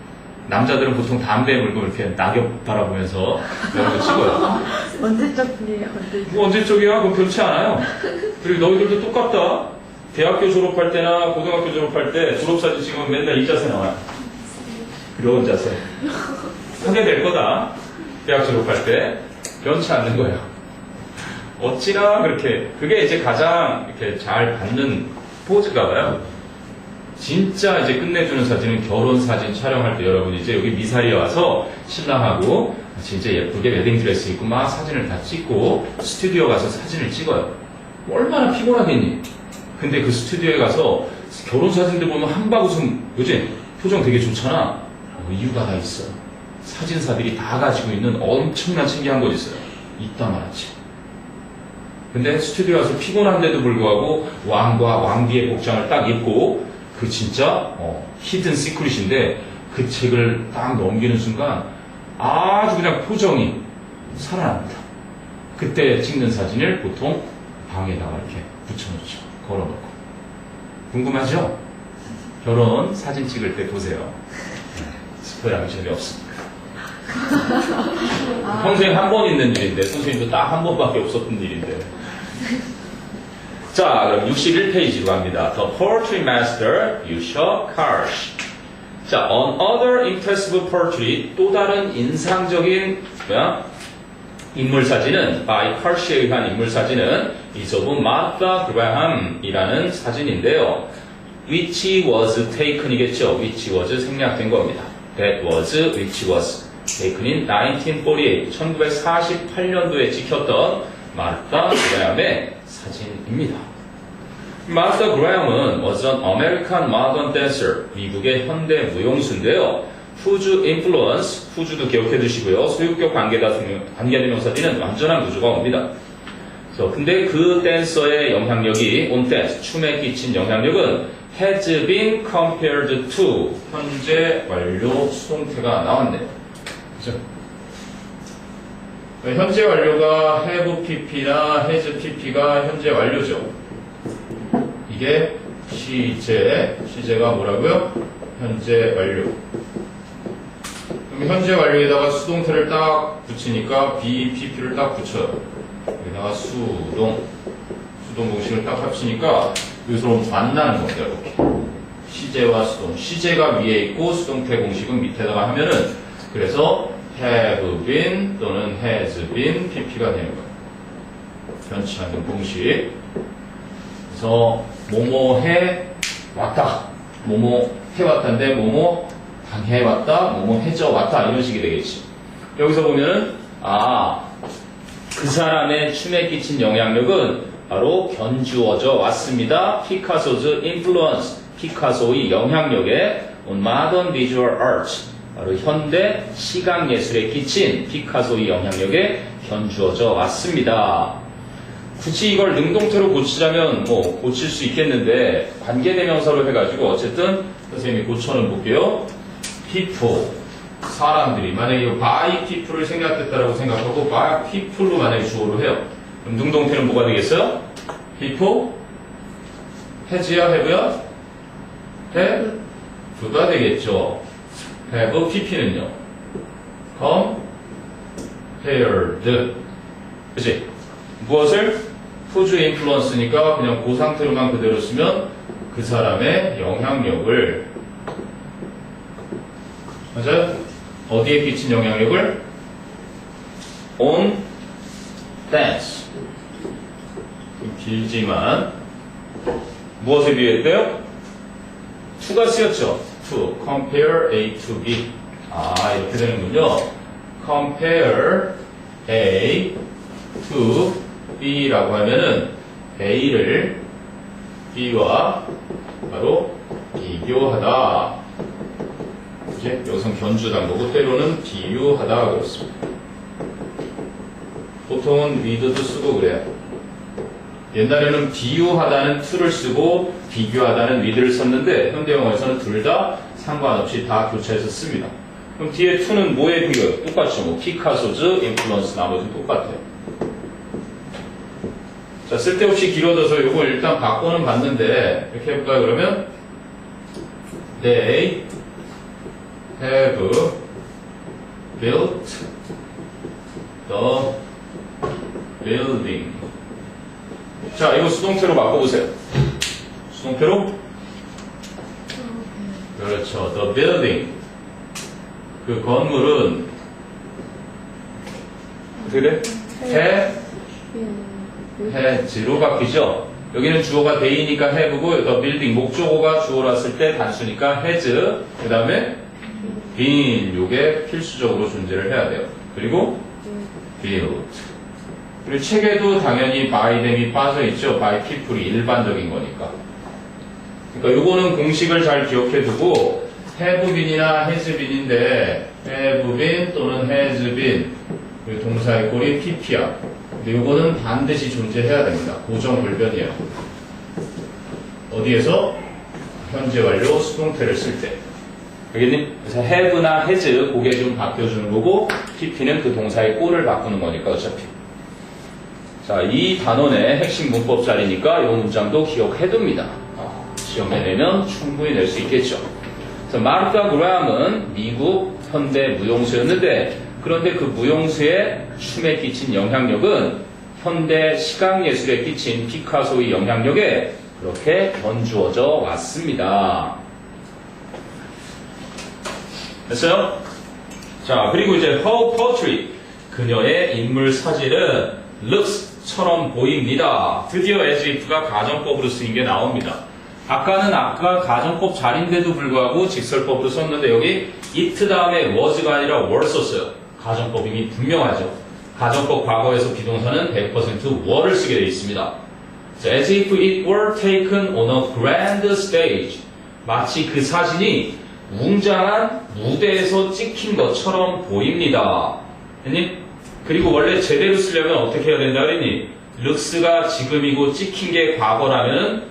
남자들은 보통 담배 물고 이렇게 낙엽 바라보면서 이런 거 찍어요. 언제적 분이에요? 언제적? 뭐 언제적이야? 그건 그렇지 않아요. 그리고 너희들도 똑같다. 대학교 졸업할 때나 고등학교 졸업할 때 졸업사진 찍으면 맨날 이 자세 나와요. 그런 자세. 하게 될 거다. 대학 졸업할 때 변치 않는 거예요. 어찌나 그렇게, 그게 이제 가장 이렇게 잘 받는 포즈가 봐요. 진짜 이제 끝내주는 사진은 결혼 사진 촬영할 때 여러분이 이제 여기 미사리에 와서 신랑하고 진짜 예쁘게 웨딩드레스 입고 막 사진을 다 찍고 스튜디오 가서 사진을 찍어요. 얼마나 피곤하겠니? 근데 그 스튜디오에 가서 결혼 사진들 보면 한바구음, 그지? 표정 되게 좋잖아. 이유가 다 있어. 사진사들이 다 가지고 있는 엄청난 신기한 것 있어요. 이따 말하지. 근데 스튜디오 가서 피곤한데도 불구하고 왕과 왕비의 복장을 딱 입고 그 진짜 히든 시크릿인데 그 책을 딱 넘기는 순간 아주 그냥 표정이 살아납니다. 그때 찍는 사진을 보통 방에다가 이렇게 붙여놓죠. 걸어놓고. 궁금하죠? 결혼 사진 찍을 때 보세요. 스포일하면 재미없습니다. 평생 한 번 있는 일인데 선생님도 딱 한 번밖에 없었던 일인데. 자, 그럼 61페이지로 갑니다. The Poetry Master, Yusha Karsh. 자, another impressive portrait, 또 다른 인상적인 인물 사진은 by Karsh에 의한 인물 사진은 is of Martha Graham이라는 사진인데요. Which was taken이겠죠. Which was 생략된 겁니다. That was, which was taken in 1948, 1948년도에 찍혔던 마르타 그라함의 사진입니다. 마르타 그라함은 was an American modern dancer, 미국의 현대 무용수인데요. whose influence, whose도 기억해 두시고요. 소유격 관계대명사들은 완전한 구조가 옵니다. 근데 그 댄서의 영향력이 on dance, 춤에 끼친 영향력은 has been compared to, 현재 완료 수동태가 나왔네요. 그죠? 현재 완료가 have pp나 has pp가 현재 완료죠. 이게 시제가 뭐라고요? 현재 완료. 그럼 현재 완료에다가 수동태를 딱 붙이니까 be pp를 딱 붙여요. 여기다가 수동 공식을 딱 합치니까 여기서 만나는 겁니다. 이렇게 시제와 수동. 시제가 위에 있고 수동태 공식은 밑에다가 하면은 그래서 have been 또는 has been pp가 되는 거예요. 변치 않는 공식. 그래서 뭐뭐 해 왔다. 뭐뭐 해 왔다인데 뭐뭐 당해 왔다. 뭐뭐 해져 왔다. 이런 식이 되겠지. 여기서 보면은 그 사람의 춤에 끼친 영향력은 바로 견주어져 왔습니다. 피카소's influence. 피카소의 영향력에 on modern visual arts. 바로 현대 시각예술에 끼친 피카소의 영향력에 견주어져 왔습니다. 굳이 이걸 능동태로 고치자면 고칠 수 있겠는데 관계대명사로 해가지고 어쨌든 선생님이 고쳐는 볼게요. people, 사람들이 만약에 by people을 생각했다라고 생각하고 by people로 만약에 주어로 해요. 그럼 능동태는 뭐가 되겠어요? people, has야 have야? have가 되겠죠. have pp는요. compared. 그치? 무엇을? whose influence니까 그냥 그 상태로만 그대로 쓰면 그 사람의 영향력을, 맞아요? 어디에 끼친 영향력을? on dance. 길지만 무엇에 비했대요? to가 쓰였죠. to, compare A to B. 이렇게 되는군요. compare A to B라고 하면은 A를 B와 바로 비교하다. 이제 여기선 견주다는 거고 때로는 비유하다 그렇습니다. 보통은 with도 쓰고 그래요. 옛날에는 비유하다는 to를 쓰고 비교하다는 with를 썼는데 현대 영어에서는 둘 다 상관없이 다 교차해서 씁니다. 그럼 뒤에 to는 뭐에 비교해요? 똑같죠. 피카소즈, 인플루언스 나머지는 똑같아요. 자, 쓸데없이 길어져서 이걸 일단 바꿔는 봤는데 이렇게 해볼까요? 그러면 They have built the building. 자, 이거 수동태로 바꿔보세요. 수동태로? 그렇죠. The building. 그 건물은 어떻게 돼? has로 바뀌죠? 여기는 주어가 they니까 have고 the building 목적어가 주어로 왔을 때 단수니까 has 그 다음에 been 요게 필수적으로 존재를 해야 돼요. 그리고 built 그리고 책에도 당연히 by them이 빠져있죠. by people이 일반적인 거니까. 그러니까 요거는 공식을 잘 기억해 두고 have been이나 has been인데 have been 또는 has been 이 동사의 꼴이 pp야. 근데 요거는 반드시 존재해야 됩니다. 고정불변이에요. 어디에서? 현재 완료 수동태를 쓸 때. 알겠니? 그래서 have나 has 그게 좀 바뀌어주는 거고 pp는 그 동사의 꼴을 바꾸는 거니까 어차피. 자, 이 단원의 핵심 문법 자리니까 이 문장도 기억해둡니다. 시험에 내면 충분히 낼 수 있겠죠. 그래서 마르타 그라함은 미국 현대 무용수였는데 그런데 그 무용수의 춤에 끼친 영향력은 현대 시각예술에 끼친 피카소의 영향력에 그렇게 견주어져 왔습니다. 됐어요? 자, 그리고 이제 her portrait 그녀의 인물 사진은 looks처럼 보입니다. 드디어 as if가 가정법으로 쓰인 게 나옵니다. 아까 가정법 자리인데도 불구하고 직설법으로 썼는데 여기 it 다음에 was가 아니라 were 썼어요. 가정법임이 분명하죠. 가정법 과거에서 비동사는 100% were를 쓰게 되어 있습니다. As if it were taken on a grand stage. 마치 그 사진이 웅장한 무대에서 찍힌 것처럼 보입니다. 했니? 그리고 원래 제대로 쓰려면 어떻게 해야 된다 그랬니? looks가 지금이고 찍힌 게 과거라면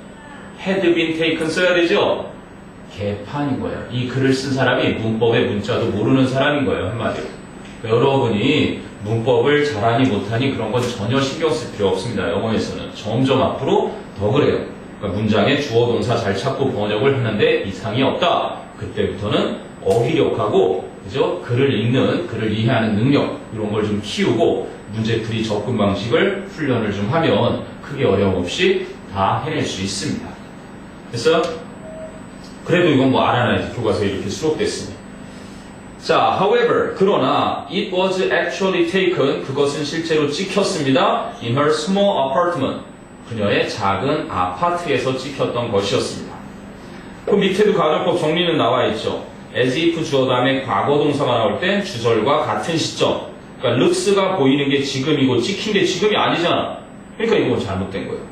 had been taken 써야 되죠? 개판인 거예요. 이 글을 쓴 사람이 문법의 문자도 모르는 사람인 거예요. 한마디로. 여러분이 문법을 잘하니 못하니 그런 건 전혀 신경 쓸 필요 없습니다. 영어에서는. 점점 앞으로 더 그래요. 그러니까 문장에 주어 동사 잘 찾고 번역을 하는데 이상이 없다. 그때부터는 어휘력하고 그죠? 글을 읽는, 글을 이해하는 능력 이런 걸 좀 키우고 문제풀이 접근 방식을 훈련을 좀 하면 크게 어려움 없이 다 해낼 수 있습니다. 됐어요? 그래도 이건 뭐 알아놔야지. 교과서에 이렇게 수록됐으니. 자, however, 그러나 it was actually taken, 그것은 실제로 찍혔습니다. in her small apartment, 그녀의 작은 아파트에서 찍혔던 것이었습니다. 그 밑에도 가정법 정리는 나와 있죠. as if 주어 다음에 과거 동사가 나올 땐 주절과 같은 시점. 그러니까 looks가 보이는 게 지금이고 찍힌 게 지금이 아니잖아. 그러니까 이건 잘못된 거예요.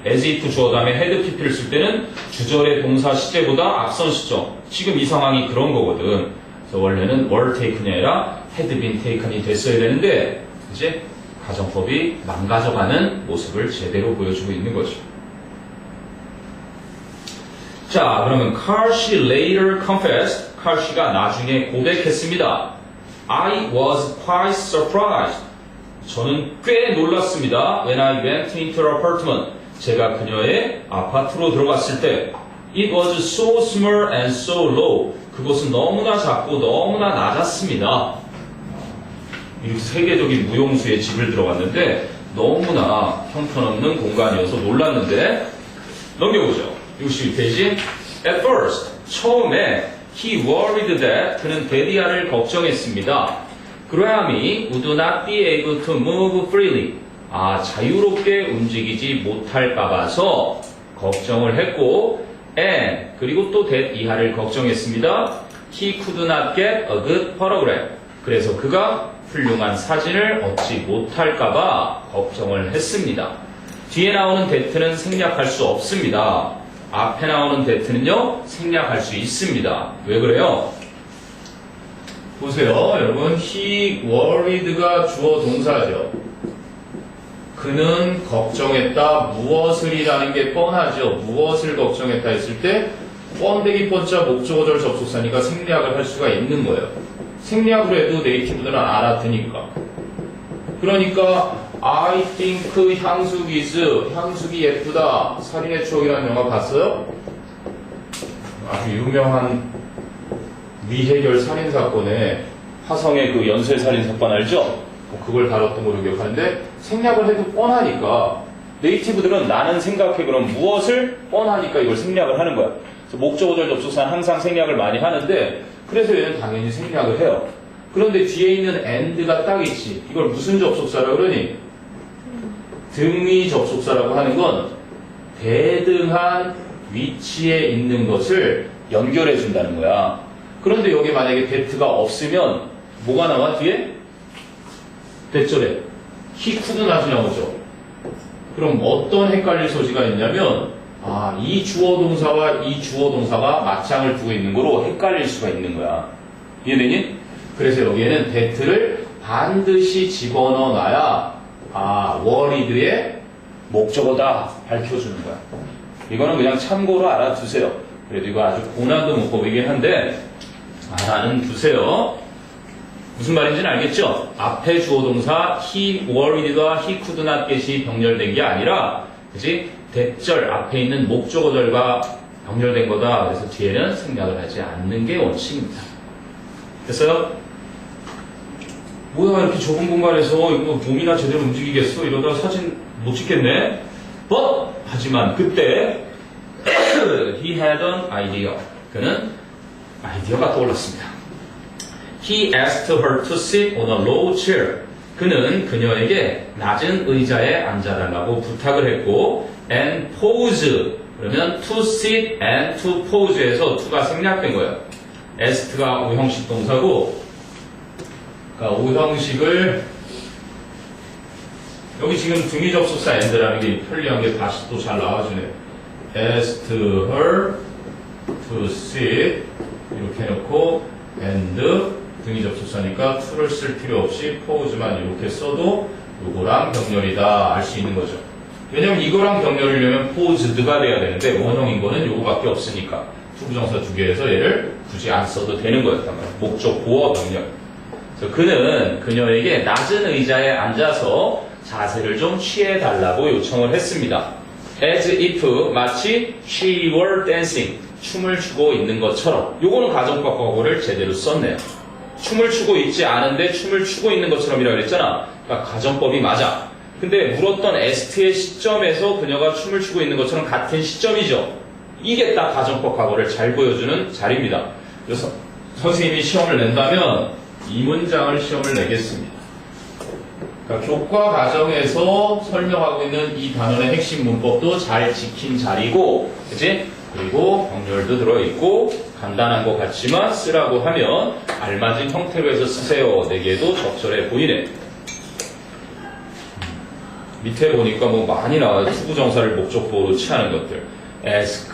as if 주어 다음에 had pp를 쓸 때는 주절의 동사 시제보다 앞선 시점. 지금 이 상황이 그런 거거든. 그래서 원래는 were taken이 아니라 had been taken이 됐어야 되는데 이제 가정법이 망가져가는 모습을 제대로 보여주고 있는 거죠. 자, 그러면 Carshi later confessed. Carshi가 나중에 고백했습니다. I was quite surprised. 저는 꽤 놀랐습니다. When I went into her apartment. 제가 그녀의 아파트로 들어갔을 때 It was so small and so low. 그것은 너무나 작고 너무나 낮았습니다. 이렇게 세계적인 무용수의 집을 들어갔는데 너무나 형편없는 공간이어서 놀랐는데 넘겨보죠. 62페이지. At first, 처음에 he worried that 그는 데디아를 걱정했습니다. 그라함이 would not be able to move freely. 자유롭게 움직이지 못할까 봐서 걱정을 했고 and 그리고 또 that 이하를 걱정했습니다. He could not get a good photograph. 그래서 그가 훌륭한 사진을 얻지 못할까 봐 걱정을 했습니다. 뒤에 나오는 that는 생략할 수 없습니다. 앞에 나오는 that는요 생략할 수 있습니다. 왜 그래요? 보세요 여러분. he worried가 주어 동사죠. 그는 걱정했다. 무엇을이라는 게 뻔하죠. 무엇을 걱정했다 했을 때 뻔되기 뻔자 목적어절 접속사니까 생략을 할 수가 있는 거예요. 생략을 해도 네이티브들은 알아듣니까. 그러니까 I think 향수기 예쁘다. 살인의 추억이라는 영화 봤어요? 아주 유명한 미해결 살인사건에 화성의 그 연쇄살인사건 알죠? 그걸 다뤘던 걸로 기억하는데 생략을 해도 뻔하니까 네이티브들은 나는 생각해 그럼 무엇을 뻔하니까 이걸 생략을 하는 거야. 그래서 목적어절 접속사는 항상 생략을 많이 하는데 그래서 얘는 당연히 생략을 해요. 그런데 뒤에 있는 and가 딱 있지. 이걸 무슨 접속사라고 그러니? 등위 접속사라고 하는 건 대등한 위치에 있는 것을 연결해 준다는 거야. 그런데 여기 만약에 that가 없으면 뭐가 나와 뒤에? 대절에 he could not이 나오죠. 그럼 어떤 헷갈릴 소지가 있냐면 이 주어 동사와 이 주어 동사가 맞장을 두고 있는 거로 헷갈릴 수가 있는 거야. 이해되니? 그래서 여기에는 that를 반드시 집어넣어 놔야 worried의 목적어다 밝혀주는 거야. 이거는 그냥 참고로 알아두세요. 그래도 이거 아주 고난도 문법이긴 한데 알아는 두세요. 무슨 말인지는 알겠죠? 앞에 주어 동사 he worried와 he could not get이 병렬된 게 아니라 그지? 대절 앞에 있는 목적어절과 병렬된 거다. 그래서 뒤에는 생략을 하지 않는 게 원칙입니다. 됐어요? 뭐야 이렇게 좁은 공간에서 이거 몸이나 제대로 움직이겠어? 이러다 사진 못 찍겠네? But 하지만 그때 he had an idea. 그는 아이디어가 떠올랐습니다. He asked her to sit on a low chair. 그는 그녀에게 낮은 의자에 앉아달라고 부탁을 했고 and pose. 그러면 to sit and to pose에서 to가 생략된 거예요. asked가 우형식 동사고 그러니까 우형식을 여기 지금 등위 접속사 and라는 게 편리한 게 다시 또 잘 나와주네. asked her to sit 이렇게 해놓고 and 등위 접속사니까 to를 쓸 필요 없이 pose만 이렇게 써도 요거랑 병렬이다 알 수 있는 거죠. 왜냐면 이거랑 병렬이려면 posed가 돼야 되는데 원형인 거는 요거밖에 없으니까 투부정사 두 개에서 얘를 굳이 안 써도 되는 거였단 말이에요. 목적 보어 병렬. 그래서 그는 그녀에게 낮은 의자에 앉아서 자세를 좀 취해달라고 요청을 했습니다. As if 마치 she were dancing 춤을 추고 있는 것처럼 요거는 가정법 과거를 제대로 썼네요. 춤을 추고 있지 않은데 춤을 추고 있는 것처럼이라고 그랬잖아. 그러니까 가정법이 맞아. 근데 물었던 에스트의 시점에서 그녀가 춤을 추고 있는 것처럼 같은 시점이죠. 이게 딱 가정법 과거를 잘 보여주는 자리입니다. 그래서 선생님이 시험을 낸다면 이 문장을 시험을 내겠습니다. 그러니까 교과 과정에서 설명하고 있는 이 단원의 핵심 문법도 잘 지킨 자리고, 그치? 그리고 병렬도 들어있고, 간단한 것 같지만 쓰라고 하면 알맞은 형태로 해서 쓰세요. 내게도 적절해 보이네. 밑에 보니까 뭐 많이 나와요. 투부정사를 목적보로 취하는 것들. ask,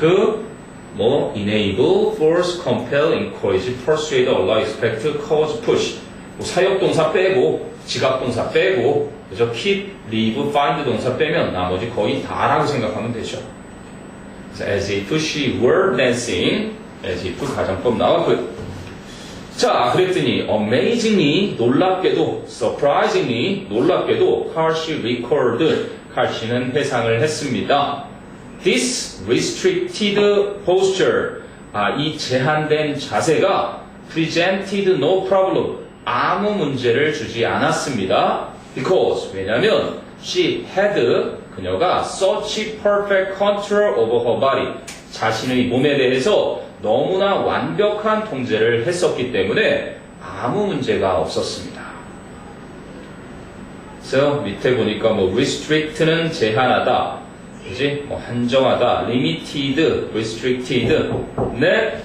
enable, force, compel, encourage, persuade, allow, expect, cause, push. 사역동사 빼고, 지각동사 빼고, 그죠? keep, leave, find 동사 빼면 나머지 거의 다라고 생각하면 되죠. 그래서 as if she were dancing, as if 가정법 나왔고요. 자, 그랬더니 amazingly, 놀랍게도, surprisingly, 놀랍게도 칼시 recalled, 칼시는 회상을 했습니다. This restricted posture, 이 제한된 자세가 presented no problem, 아무 문제를 주지 않았습니다. Because, 왜냐면 she had, 그녀가 such perfect control over her body, 자신의 몸에 대해서 너무나 완벽한 통제를 했었기 때문에 아무 문제가 없었습니다. 그래서 밑에 보니까 restrict는 제한하다, 그지? 한정하다, limited, restricted. 네?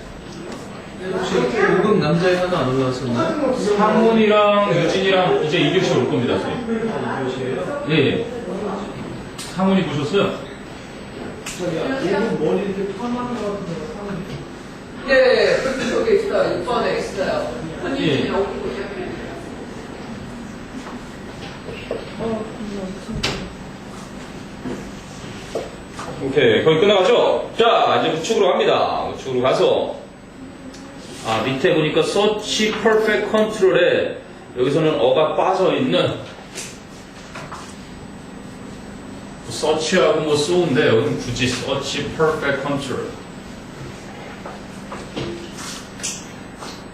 혹시 5급 남자애 하나 안 올라왔었나요? 상훈이랑 유진이랑 이제 2교시 올 겁니다, 선생님. 2교시에요? 예. 상훈이 보셨어요? 네, 그쪽에 있어요. 6번에 있어요. 예. 오케이, 거의 끝나가죠? 자, 이제 우측으로 갑니다. 우측으로 가서 밑에 보니까 such perfect control에 여기서는 어가 빠져있는 such하고 so인데 여기는 굳이 such perfect control.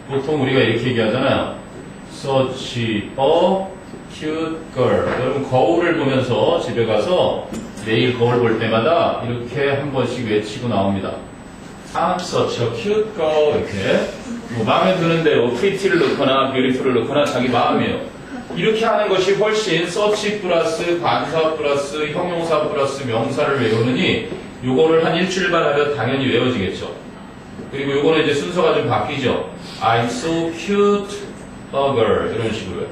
보통 우리가 이렇게 얘기하잖아요. such a cute girl. 여러분 거울을 보면서 집에 가서 매일 거울 볼 때마다 이렇게 한 번씩 외치고 나옵니다. I'm such a cute girl. 이렇게 마음에 드는 대로 pretty를 넣거나 beautiful을 넣거나 자기 마음이에요. 이렇게 하는 것이 훨씬 such 플러스 관사 플러스 형용사 플러스 명사를 외우느니 요거를 한 일주일만 하면 당연히 외워지겠죠. 그리고 요거는 이제 순서가 좀 바뀌죠. I'm so cute, a girl. 이런 식으로요.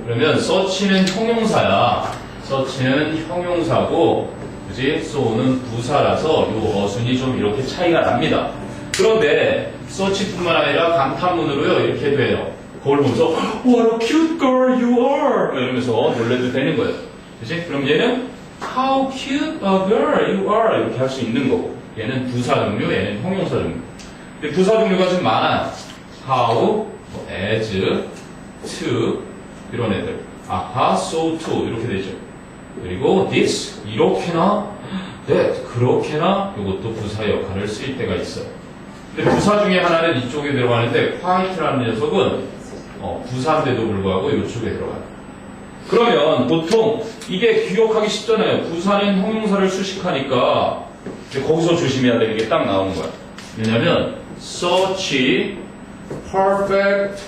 그러면 such는 형용사야. such는 형용사고, 그지? so는 부사라서 요 어순이 좀 이렇게 차이가 납니다. 그런데 such뿐만 아니라 감탄문으로요 이렇게 돼요. 그걸 보면서 What a cute girl you are! 이러면서 놀래도 되는 거예요. 그지? 그럼 얘는 How cute a girl you are! 이렇게 할 수 있는 거고, 얘는 부사 종류, 얘는 형용사 종류. 근데 부사 종류가 좀 많아요. How, as, to 이런 애들. 아하, so to 이렇게 되죠. 그리고 this 이렇게나, that 그렇게나 이것도 부사 역할을 쓸 때가 있어요. 근데 부사 중에 하나는 이쪽에 들어가는데 quiet라는 녀석은 부사인데도 불구하고 이쪽에 들어가요. 그러면 보통 이게 기억하기 쉽잖아요. 부사는 형용사를 수식하니까 거기서 조심해야 되는 게 딱 나오는 거야. 왜냐면 such perfect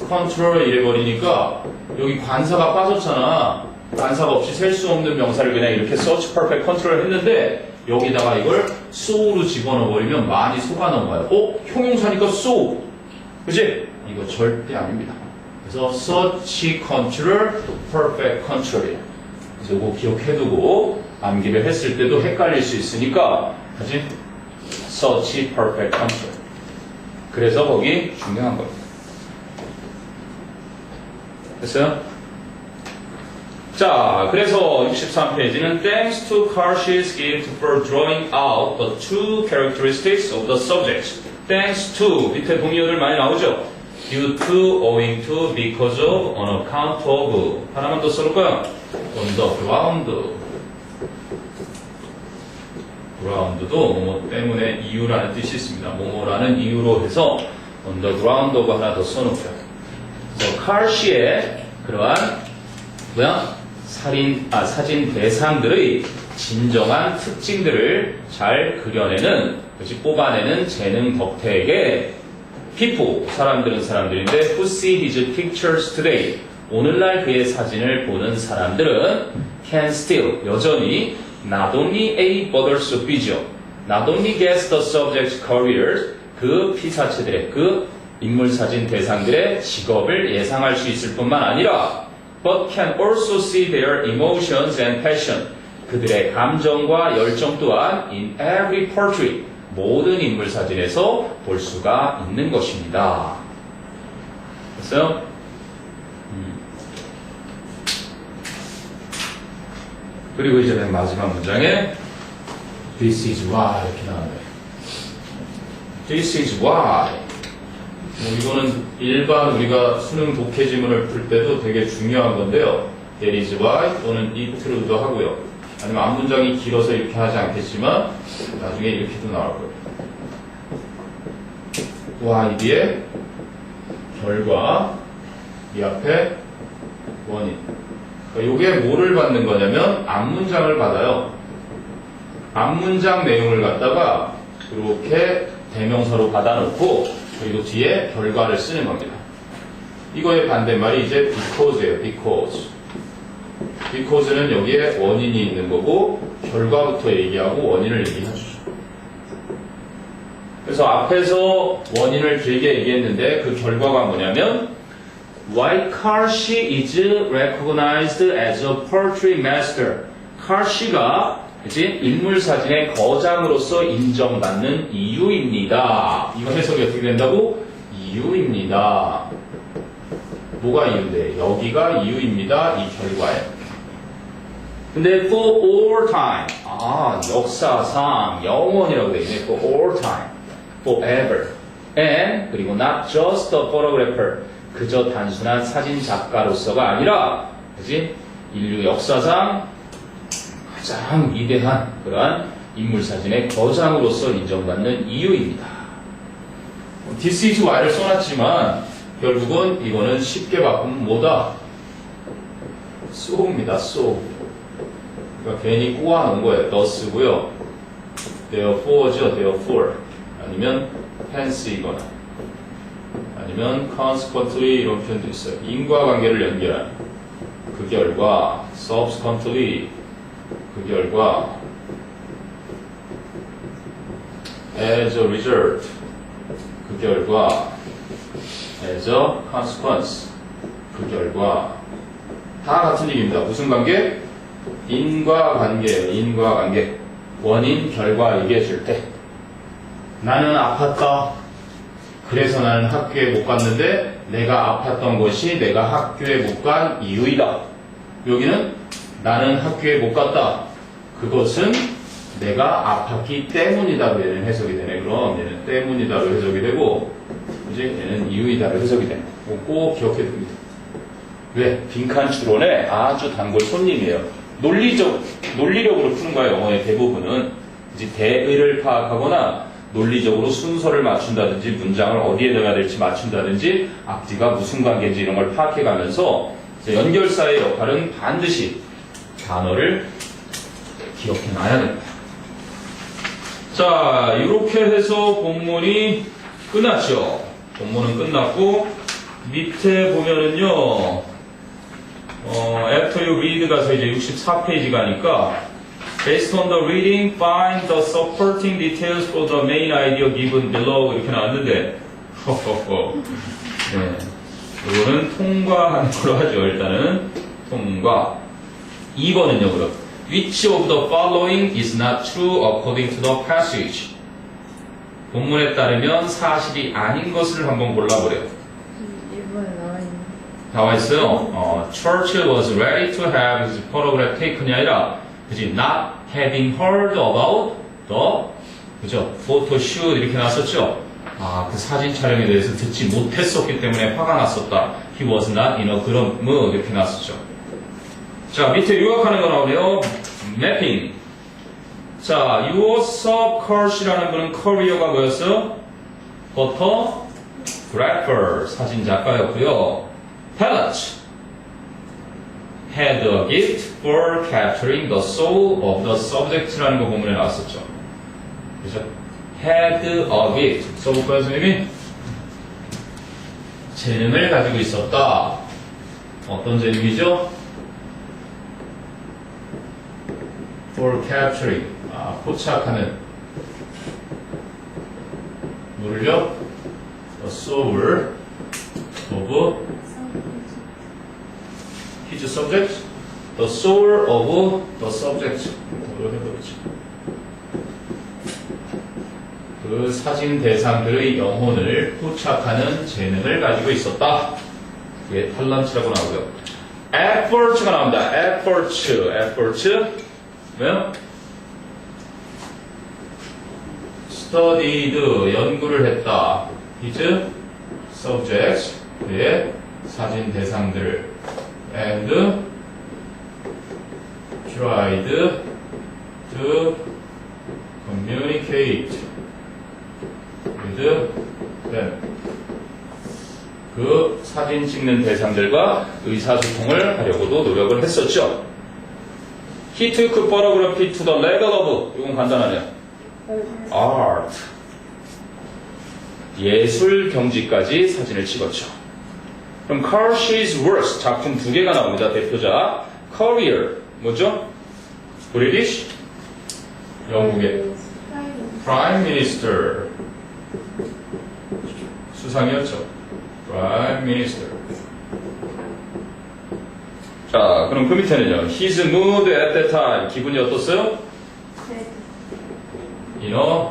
control 이래버리니까 여기 관사가 빠졌잖아. 관사가 없이 셀 수 없는 명사를 그냥 이렇게 such perfect control 했는데 여기다가 이걸 so로 집어넣어버리면 많이 속아 넘어가요. 형용사니까 so. 그치? 이거 절대 아닙니다. 그래서 such control, perfect control이에요. 그래서 이거 기억해두고 암기를 했을 때도 헷갈릴 수 있으니까, 그치? such perfect control. 그래서 거기 중요한 겁니다. 됐어요? 자, 그래서 63페이지는 Thanks to Karsh's gift for drawing out the two characteristics of the subject. Thanks to 밑에 동의어들 많이 나오죠? Due to, owing to, because of, on account of. 하나만 더 써볼까요? On the ground. ground도 뭐뭐 때문에 이유라는 뜻이 있습니다. 뭐뭐라는 이유로 해서 on the ground of 하나 더 써놓고요. 그래서 Karsh의 그러한 사진 대상들의 진정한 특징들을 잘 그려내는, 그렇지, 뽑아내는 재능 덕택에 people, 사람들인데 who see his pictures today, 오늘날 그의 사진을 보는 사람들은 can still, 여전히 not only A but also B죠. not only guess the subject's careers, 그 피사체들의, 그 인물사진 대상들의 직업을 예상할 수 있을 뿐만 아니라 but can also see their emotions and passion, 그들의 감정과 열정 또한 in every portrait, 모든 인물 사진에서 볼 수가 있는 것입니다. 됐어요? 그리고 이제 맨 마지막 문장에 This is why 이렇게 나와요. This is why. 이거는 일반 우리가 수능 독해 지문을 풀 때도 되게 중요한 건데요. That is why 또는 it로도 하고요. 아니면 앞문장이 길어서 이렇게 하지 않겠지만 나중에 이렇게도 나올 거예요. why 뒤에 결과, 이 앞에 원인. 그러니까 이게 뭐를 받는 거냐면 앞문장을 받아요. 앞문장 내용을 갖다가 이렇게 대명사로 받아놓고 그리고 뒤에 결과를 쓰는 겁니다. 이거의 반대말이 이제 because예요. because는 여기에 원인이 있는 거고 결과부터 얘기하고 원인을 얘기해주죠. 그래서 앞에서 원인을 길게 얘기했는데 그 결과가 뭐냐면 Why Karshi is recognized as a portrait master. Karshi가 그치? 인물사진의 거장으로서 인정받는 이유입니다. 이거 해석이 어떻게 된다고? 이유입니다. 뭐가 이유인데? 여기가 이유입니다. 이 결과에. 근데 for all time. 역사상, 영원이라고 되어 있네. for all time. forever. and 그리고 not just a photographer. 그저 단순한 사진 작가로서가 아니라 그치? 인류 역사상 가장 위대한 그러한 인물사진의 거장으로서 인정받는 이유입니다. This is why를 써놨지만 결국은 이거는 쉽게 바꾸면 뭐다? so입니다. so. 그러니까 괜히 꼬아놓은 거예요. thus고요. therefore죠. therefore. 아니면 hence이거나 아니면 consequently 이런 표현도 있어요. 인과관계를 연결한 그 결과 subsequently 그 결과 as a result. 그 결과. as a consequence. 그 결과. 다 같은 얘기입니다. 무슨 관계? 인과관계예요. 인과관계. 원인, 결과 얘기해줄 때. 나는 아팠다. 그래서 나는 학교에 못 갔는데 내가 아팠던 것이 내가 학교에 못 간 이유이다. 여기는 나는 학교에 못 갔다. 그것은 내가 아팠기 때문이다로 얘는 해석이 되네. 그럼 얘는 때문이다로 해석이 되고 이제 얘는 이유이다로 해석이 되네. 꼭 기억해 둡니다. 왜? 빈칸 추론의 아주 단골 손님이에요. 논리력으로 푸는 거예요. 영어의 대부분은 이제 대의를 파악하거나 논리적으로 순서를 맞춘다든지 문장을 어디에 넣어야 될지 맞춘다든지 앞뒤가 무슨 관계인지 이런 걸 파악해가면서 연결사의 역할은 반드시 단어를 기억해놔야 됩니다. 자, 이렇게 해서 본문이 끝났죠. 본문은 끝났고 밑에 보면은요 after you read 가서 이제 64페이지 가니까 based on the reading, find the supporting details for the main idea given below 이렇게 나왔는데 네, 이거는 통과하는 걸로 하죠. 일단은 통과. 2번은요 그럼 which of the following is not true according to the passage. 본문에 따르면 사실이 아닌 것을 한번 골라보래요. 이번에 나와 있는. 나와 있어요. Churchill was ready to have his photograph taken이 아니라, 그지? Not having heard about the, 그죠? photoshoot 이렇게 나왔었죠. 아, 그 사진 촬영에 대해서 듣지 못했었기 때문에 화가 났었다. He was not in a good mood 이렇게 나왔었죠. 자, 밑에 요약하는 거 나오네요. Mapping. 자, 유어섭 컬시라는 분은 커리어가 뭐였어요? photographer, 사진작가였고요. Pallet had a gift for capturing the soul of the subject라는 거 본문에 나왔었죠. 그죠? had a gift. 써볼까요, 선생님이? 재능을 가지고 있었다. 어떤 재능이죠? for capturing. 포착하는. 뭐를요? The soul of his subject. The soul of the subject. 뭐로 해보겠지? 그 사진 대상들의 영혼을 포착하는 재능을 가지고 있었다. 그게 탤런트라고 나오고요. effort가 나옵니다. efforts. 왜요? studied, 연구를 했다. his subjects, 그의 사진 대상들. and tried to communicate with them. 그 사진 찍는 대상들과 의사소통을 하려고도 노력을 했었죠. He took photography to the level of, 이건 간단하네요. art. 예술 경지까지 사진을 찍었죠. 그럼 Carsh's works, 작품 두 개가 나옵니다. 대표작. Career, 뭐죠? British, 영국의 Prime Minister. 수상이었죠. Prime Minister. 자, 그럼 그 밑에는요. His mood at that time. 기분이 어떻어요? In a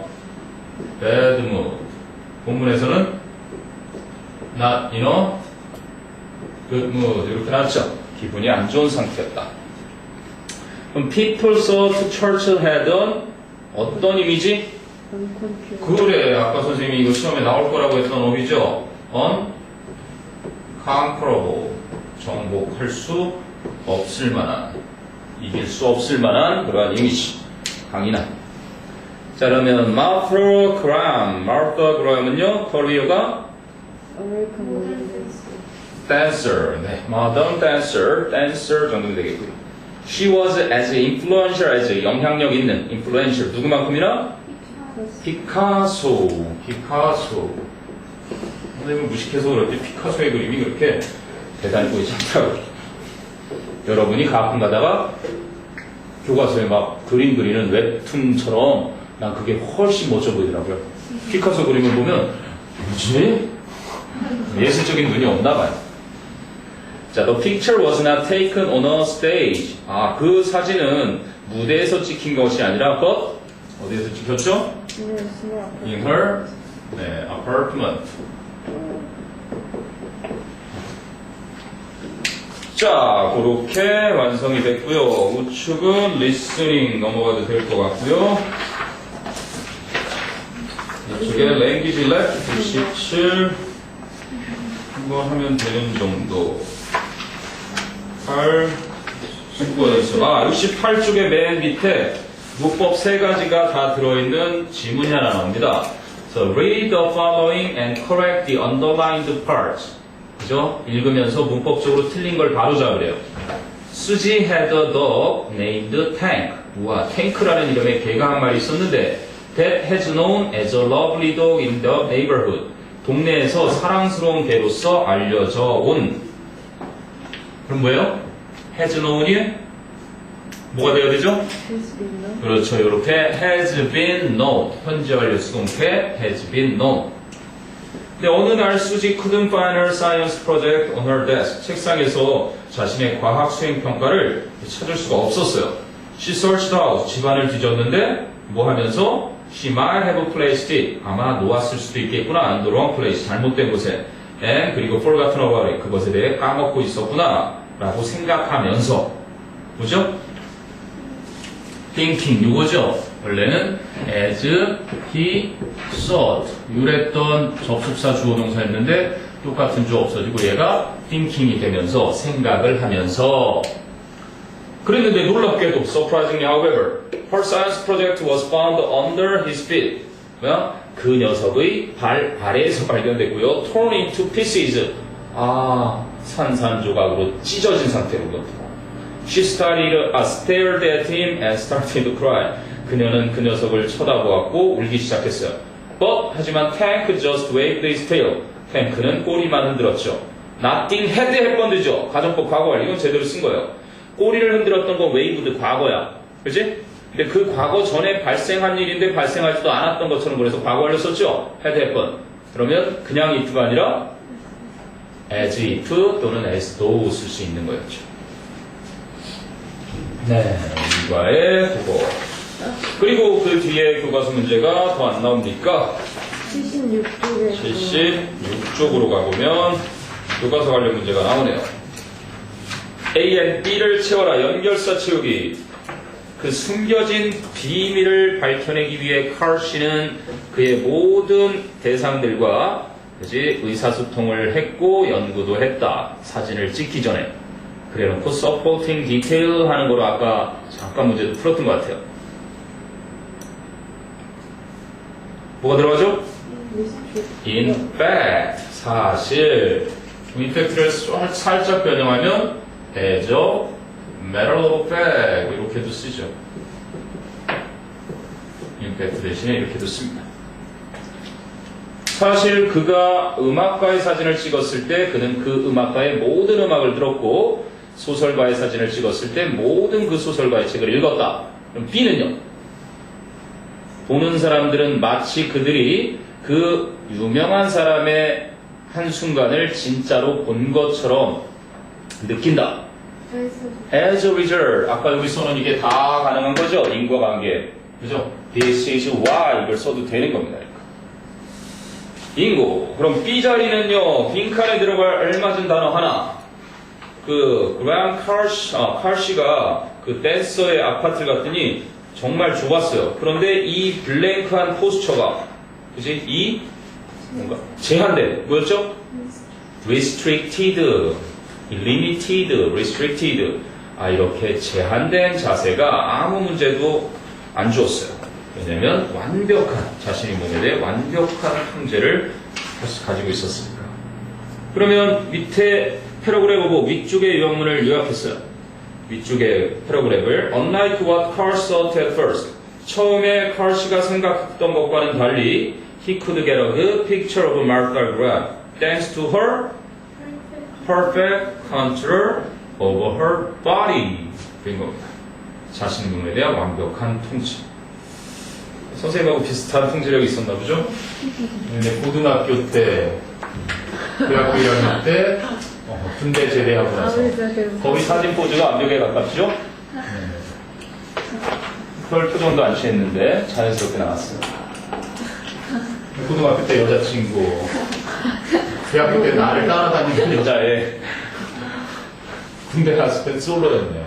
bad mood. 본문에서는 not in a good mood. 이렇게 나왔죠. 기분이 안 좋은 상태였다. 그럼 people thought Churchill had 어떤 이미지? 그래, 아까 선생님이 이거 시험에 나올 거라고 했던 어휘죠. unconquerable. 정복할 수 없을 만한, 이길 수 없을 만한 그러한 이미지. 강인한. 자, 그러면 Martha Graham은요, 커리어가 dancer. 네, modern dancer 정도면 되겠고요. She was as influential as 영향력 있는 influential 누구만큼이나? 피카소. 선생님은 무식해서 그렇지 피카소의 그림이 그렇게 대단히 보이지 않다고. 여러분이 가끔 가다가 교과서에 막 그림 그리는 웹툰처럼 난 그게 훨씬 멋져 보이더라고요. 피카소 그림을 보면 뭐지? 예술적인 눈이 없나 봐요. 자, the picture was not taken on a stage. 아, 그 사진은 무대에서 찍힌 것이 아니라 but 어디에서 찍혔죠? In her 네, apartment. 자, 그렇게 완성이 됐고요. 우측은 listening 넘어가도 될 것 같고요. 이쪽에 language left 97 한번 하면 되는 정도. 8 19였어. 68쪽에 맨 밑에 문법 3가지가 다 들어있는 지문이 하나 나옵니다. So read the following and correct the underlined parts. 그죠? 읽으면서 문법적으로 틀린 걸 바로 잡으래요. 수지 had a dog named Tank. 우와, 탱크라는 이름의 개가 한 마리 있었는데 that has known as a lovely dog in the neighborhood. 동네에서 사랑스러운 개로서 알려져 온. 그럼 뭐예요? has known이 뭐가 되어야 되죠? 그렇죠. 이렇게 has been known. 현재 완료 수동태 has been known. 근데 어느 날 수지 couldn't find her science project on her desk. 책상에서 자신의 과학 수행 평가를 찾을 수가 없었어요. She searched out. 집안을 뒤졌는데 뭐 하면서 She might have placed it. 아마 놓았을 수도 있겠구나. On the wrong place. 잘못된 곳에. And 그리고 forgotten about it. 그것에 대해 까먹고 있었구나. 라고 생각하면서. 뭐죠? thinking. 이거죠. 원래는 as he thought. 이랬던 접속사 주어 동사였는데 똑같은 주어 없어지고 얘가 thinking이 되면서 생각을 하면서 그랬는데 놀랍게도 surprisingly however her science project was found under his feet. 뭐야? 그 녀석의 발에서 발견됐고요. torn into pieces. 산산조각으로 찢어진 상태로거든요. She stared at him and started to cry. 그녀는 그 녀석을 쳐다보았고 울기 시작했어요. But 하지만 Tank just waved his tail. 탱크는 꼬리만 흔들었죠. Nothing had happened죠. 가정법 과거말. 이건 제대로 쓴 거예요. 꼬리를 흔들었던 건 waved 과거야. 그치? 근데 그 과거 전에 발생한 일인데 발생하지도 않았던 것처럼 그래서 과거를 썼죠. had happened. 그러면 그냥 if가 아니라 as if 또는 as though 쓸 수 있는 거였죠. 네, 이과의 국어. 그리고 그 뒤에 교과서 문제가 더 안 나옵니까? 76쪽에 76쪽으로 가보면 교과서 관련 문제가 나오네요. A and B를 채워라. 연결사 채우기. 그 숨겨진 비밀을 밝혀내기 위해 칼 씨는 그의 모든 대상들과 그지 의사소통을 했고 연구도 했다. 사진을 찍기 전에. 그래놓고 supporting detail 하는 거로 아까 잠깐 문제도 풀었던 것 같아요. 뭐가 들어가죠? In fact, 사실. in fact를 살짝 변형하면 as a matter of fact 이렇게도 쓰죠. in fact 대신에 이렇게도 씁니다. 사실 그가 음악가의 사진을 찍었을 때 그는 그 음악가의 모든 음악을 들었고 소설가의 사진을 찍었을 때 모든 그 소설가의 책을 읽었다. 그럼 B는요? 보는 사람들은 마치 그들이 그 유명한 사람의 한순간을 진짜로 본 것처럼 느낀다. As a result, 아까 우리 써놓은 이게 다 가능한 거죠? 인과관계. 그죠? This is why 이걸 써도 되는 겁니다. 인구. 그럼 B 자리는요, 빈칸에 들어갈 알맞은 단어 하나. 그, 그레이엄 칼시가 그 댄서의 아파트를 갔더니 정말 좁았어요. 그런데 이 블랭크한 포스처가, 그지? 이, 뭔가, 제한된, 뭐였죠? restricted, limited, restricted. 이렇게 제한된 자세가 아무 문제도 안 주었어요. 왜냐면 완벽한, 자신의 몸에 대해 완벽한 통제를 가지고 있었으니까. 그러면 밑에 패러그래프 보고 위쪽의 요약문을 요약했어요. 위쪽의 패러그래프를 Unlike what Carl thought at first. 처음에 칼 씨가 생각했던 것과는 달리 He could get a good picture of Martha Graham thanks to her perfect control over her body. 된 겁니다. 자신 몸에 대한 완벽한 통치. 선생님하고 비슷한 통제력이 있었나 보죠? 네, 고등학교 때, 대학교 1학년 때, 군대 제대하고 나서. 거의 사진 포즈가 완벽에 가깝죠? 네. 별 표정도 안 취했는데 자연스럽게 나왔어요. 고등학교 때 여자친구, 대학교 때 나를 따라다니는 여자애, 군대 갔을 땐 솔로였네.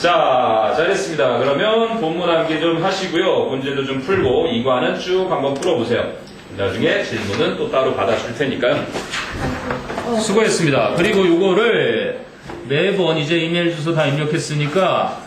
자, 잘했습니다. 그러면 본문 암기 좀 하시고요. 문제도 좀 풀고 이과는 쭉 한번 풀어보세요. 나중에 질문은 또 따로 받아줄 테니까요. 수고했습니다. 그리고 요거를 매번 이제 이메일 주소 다 입력했으니까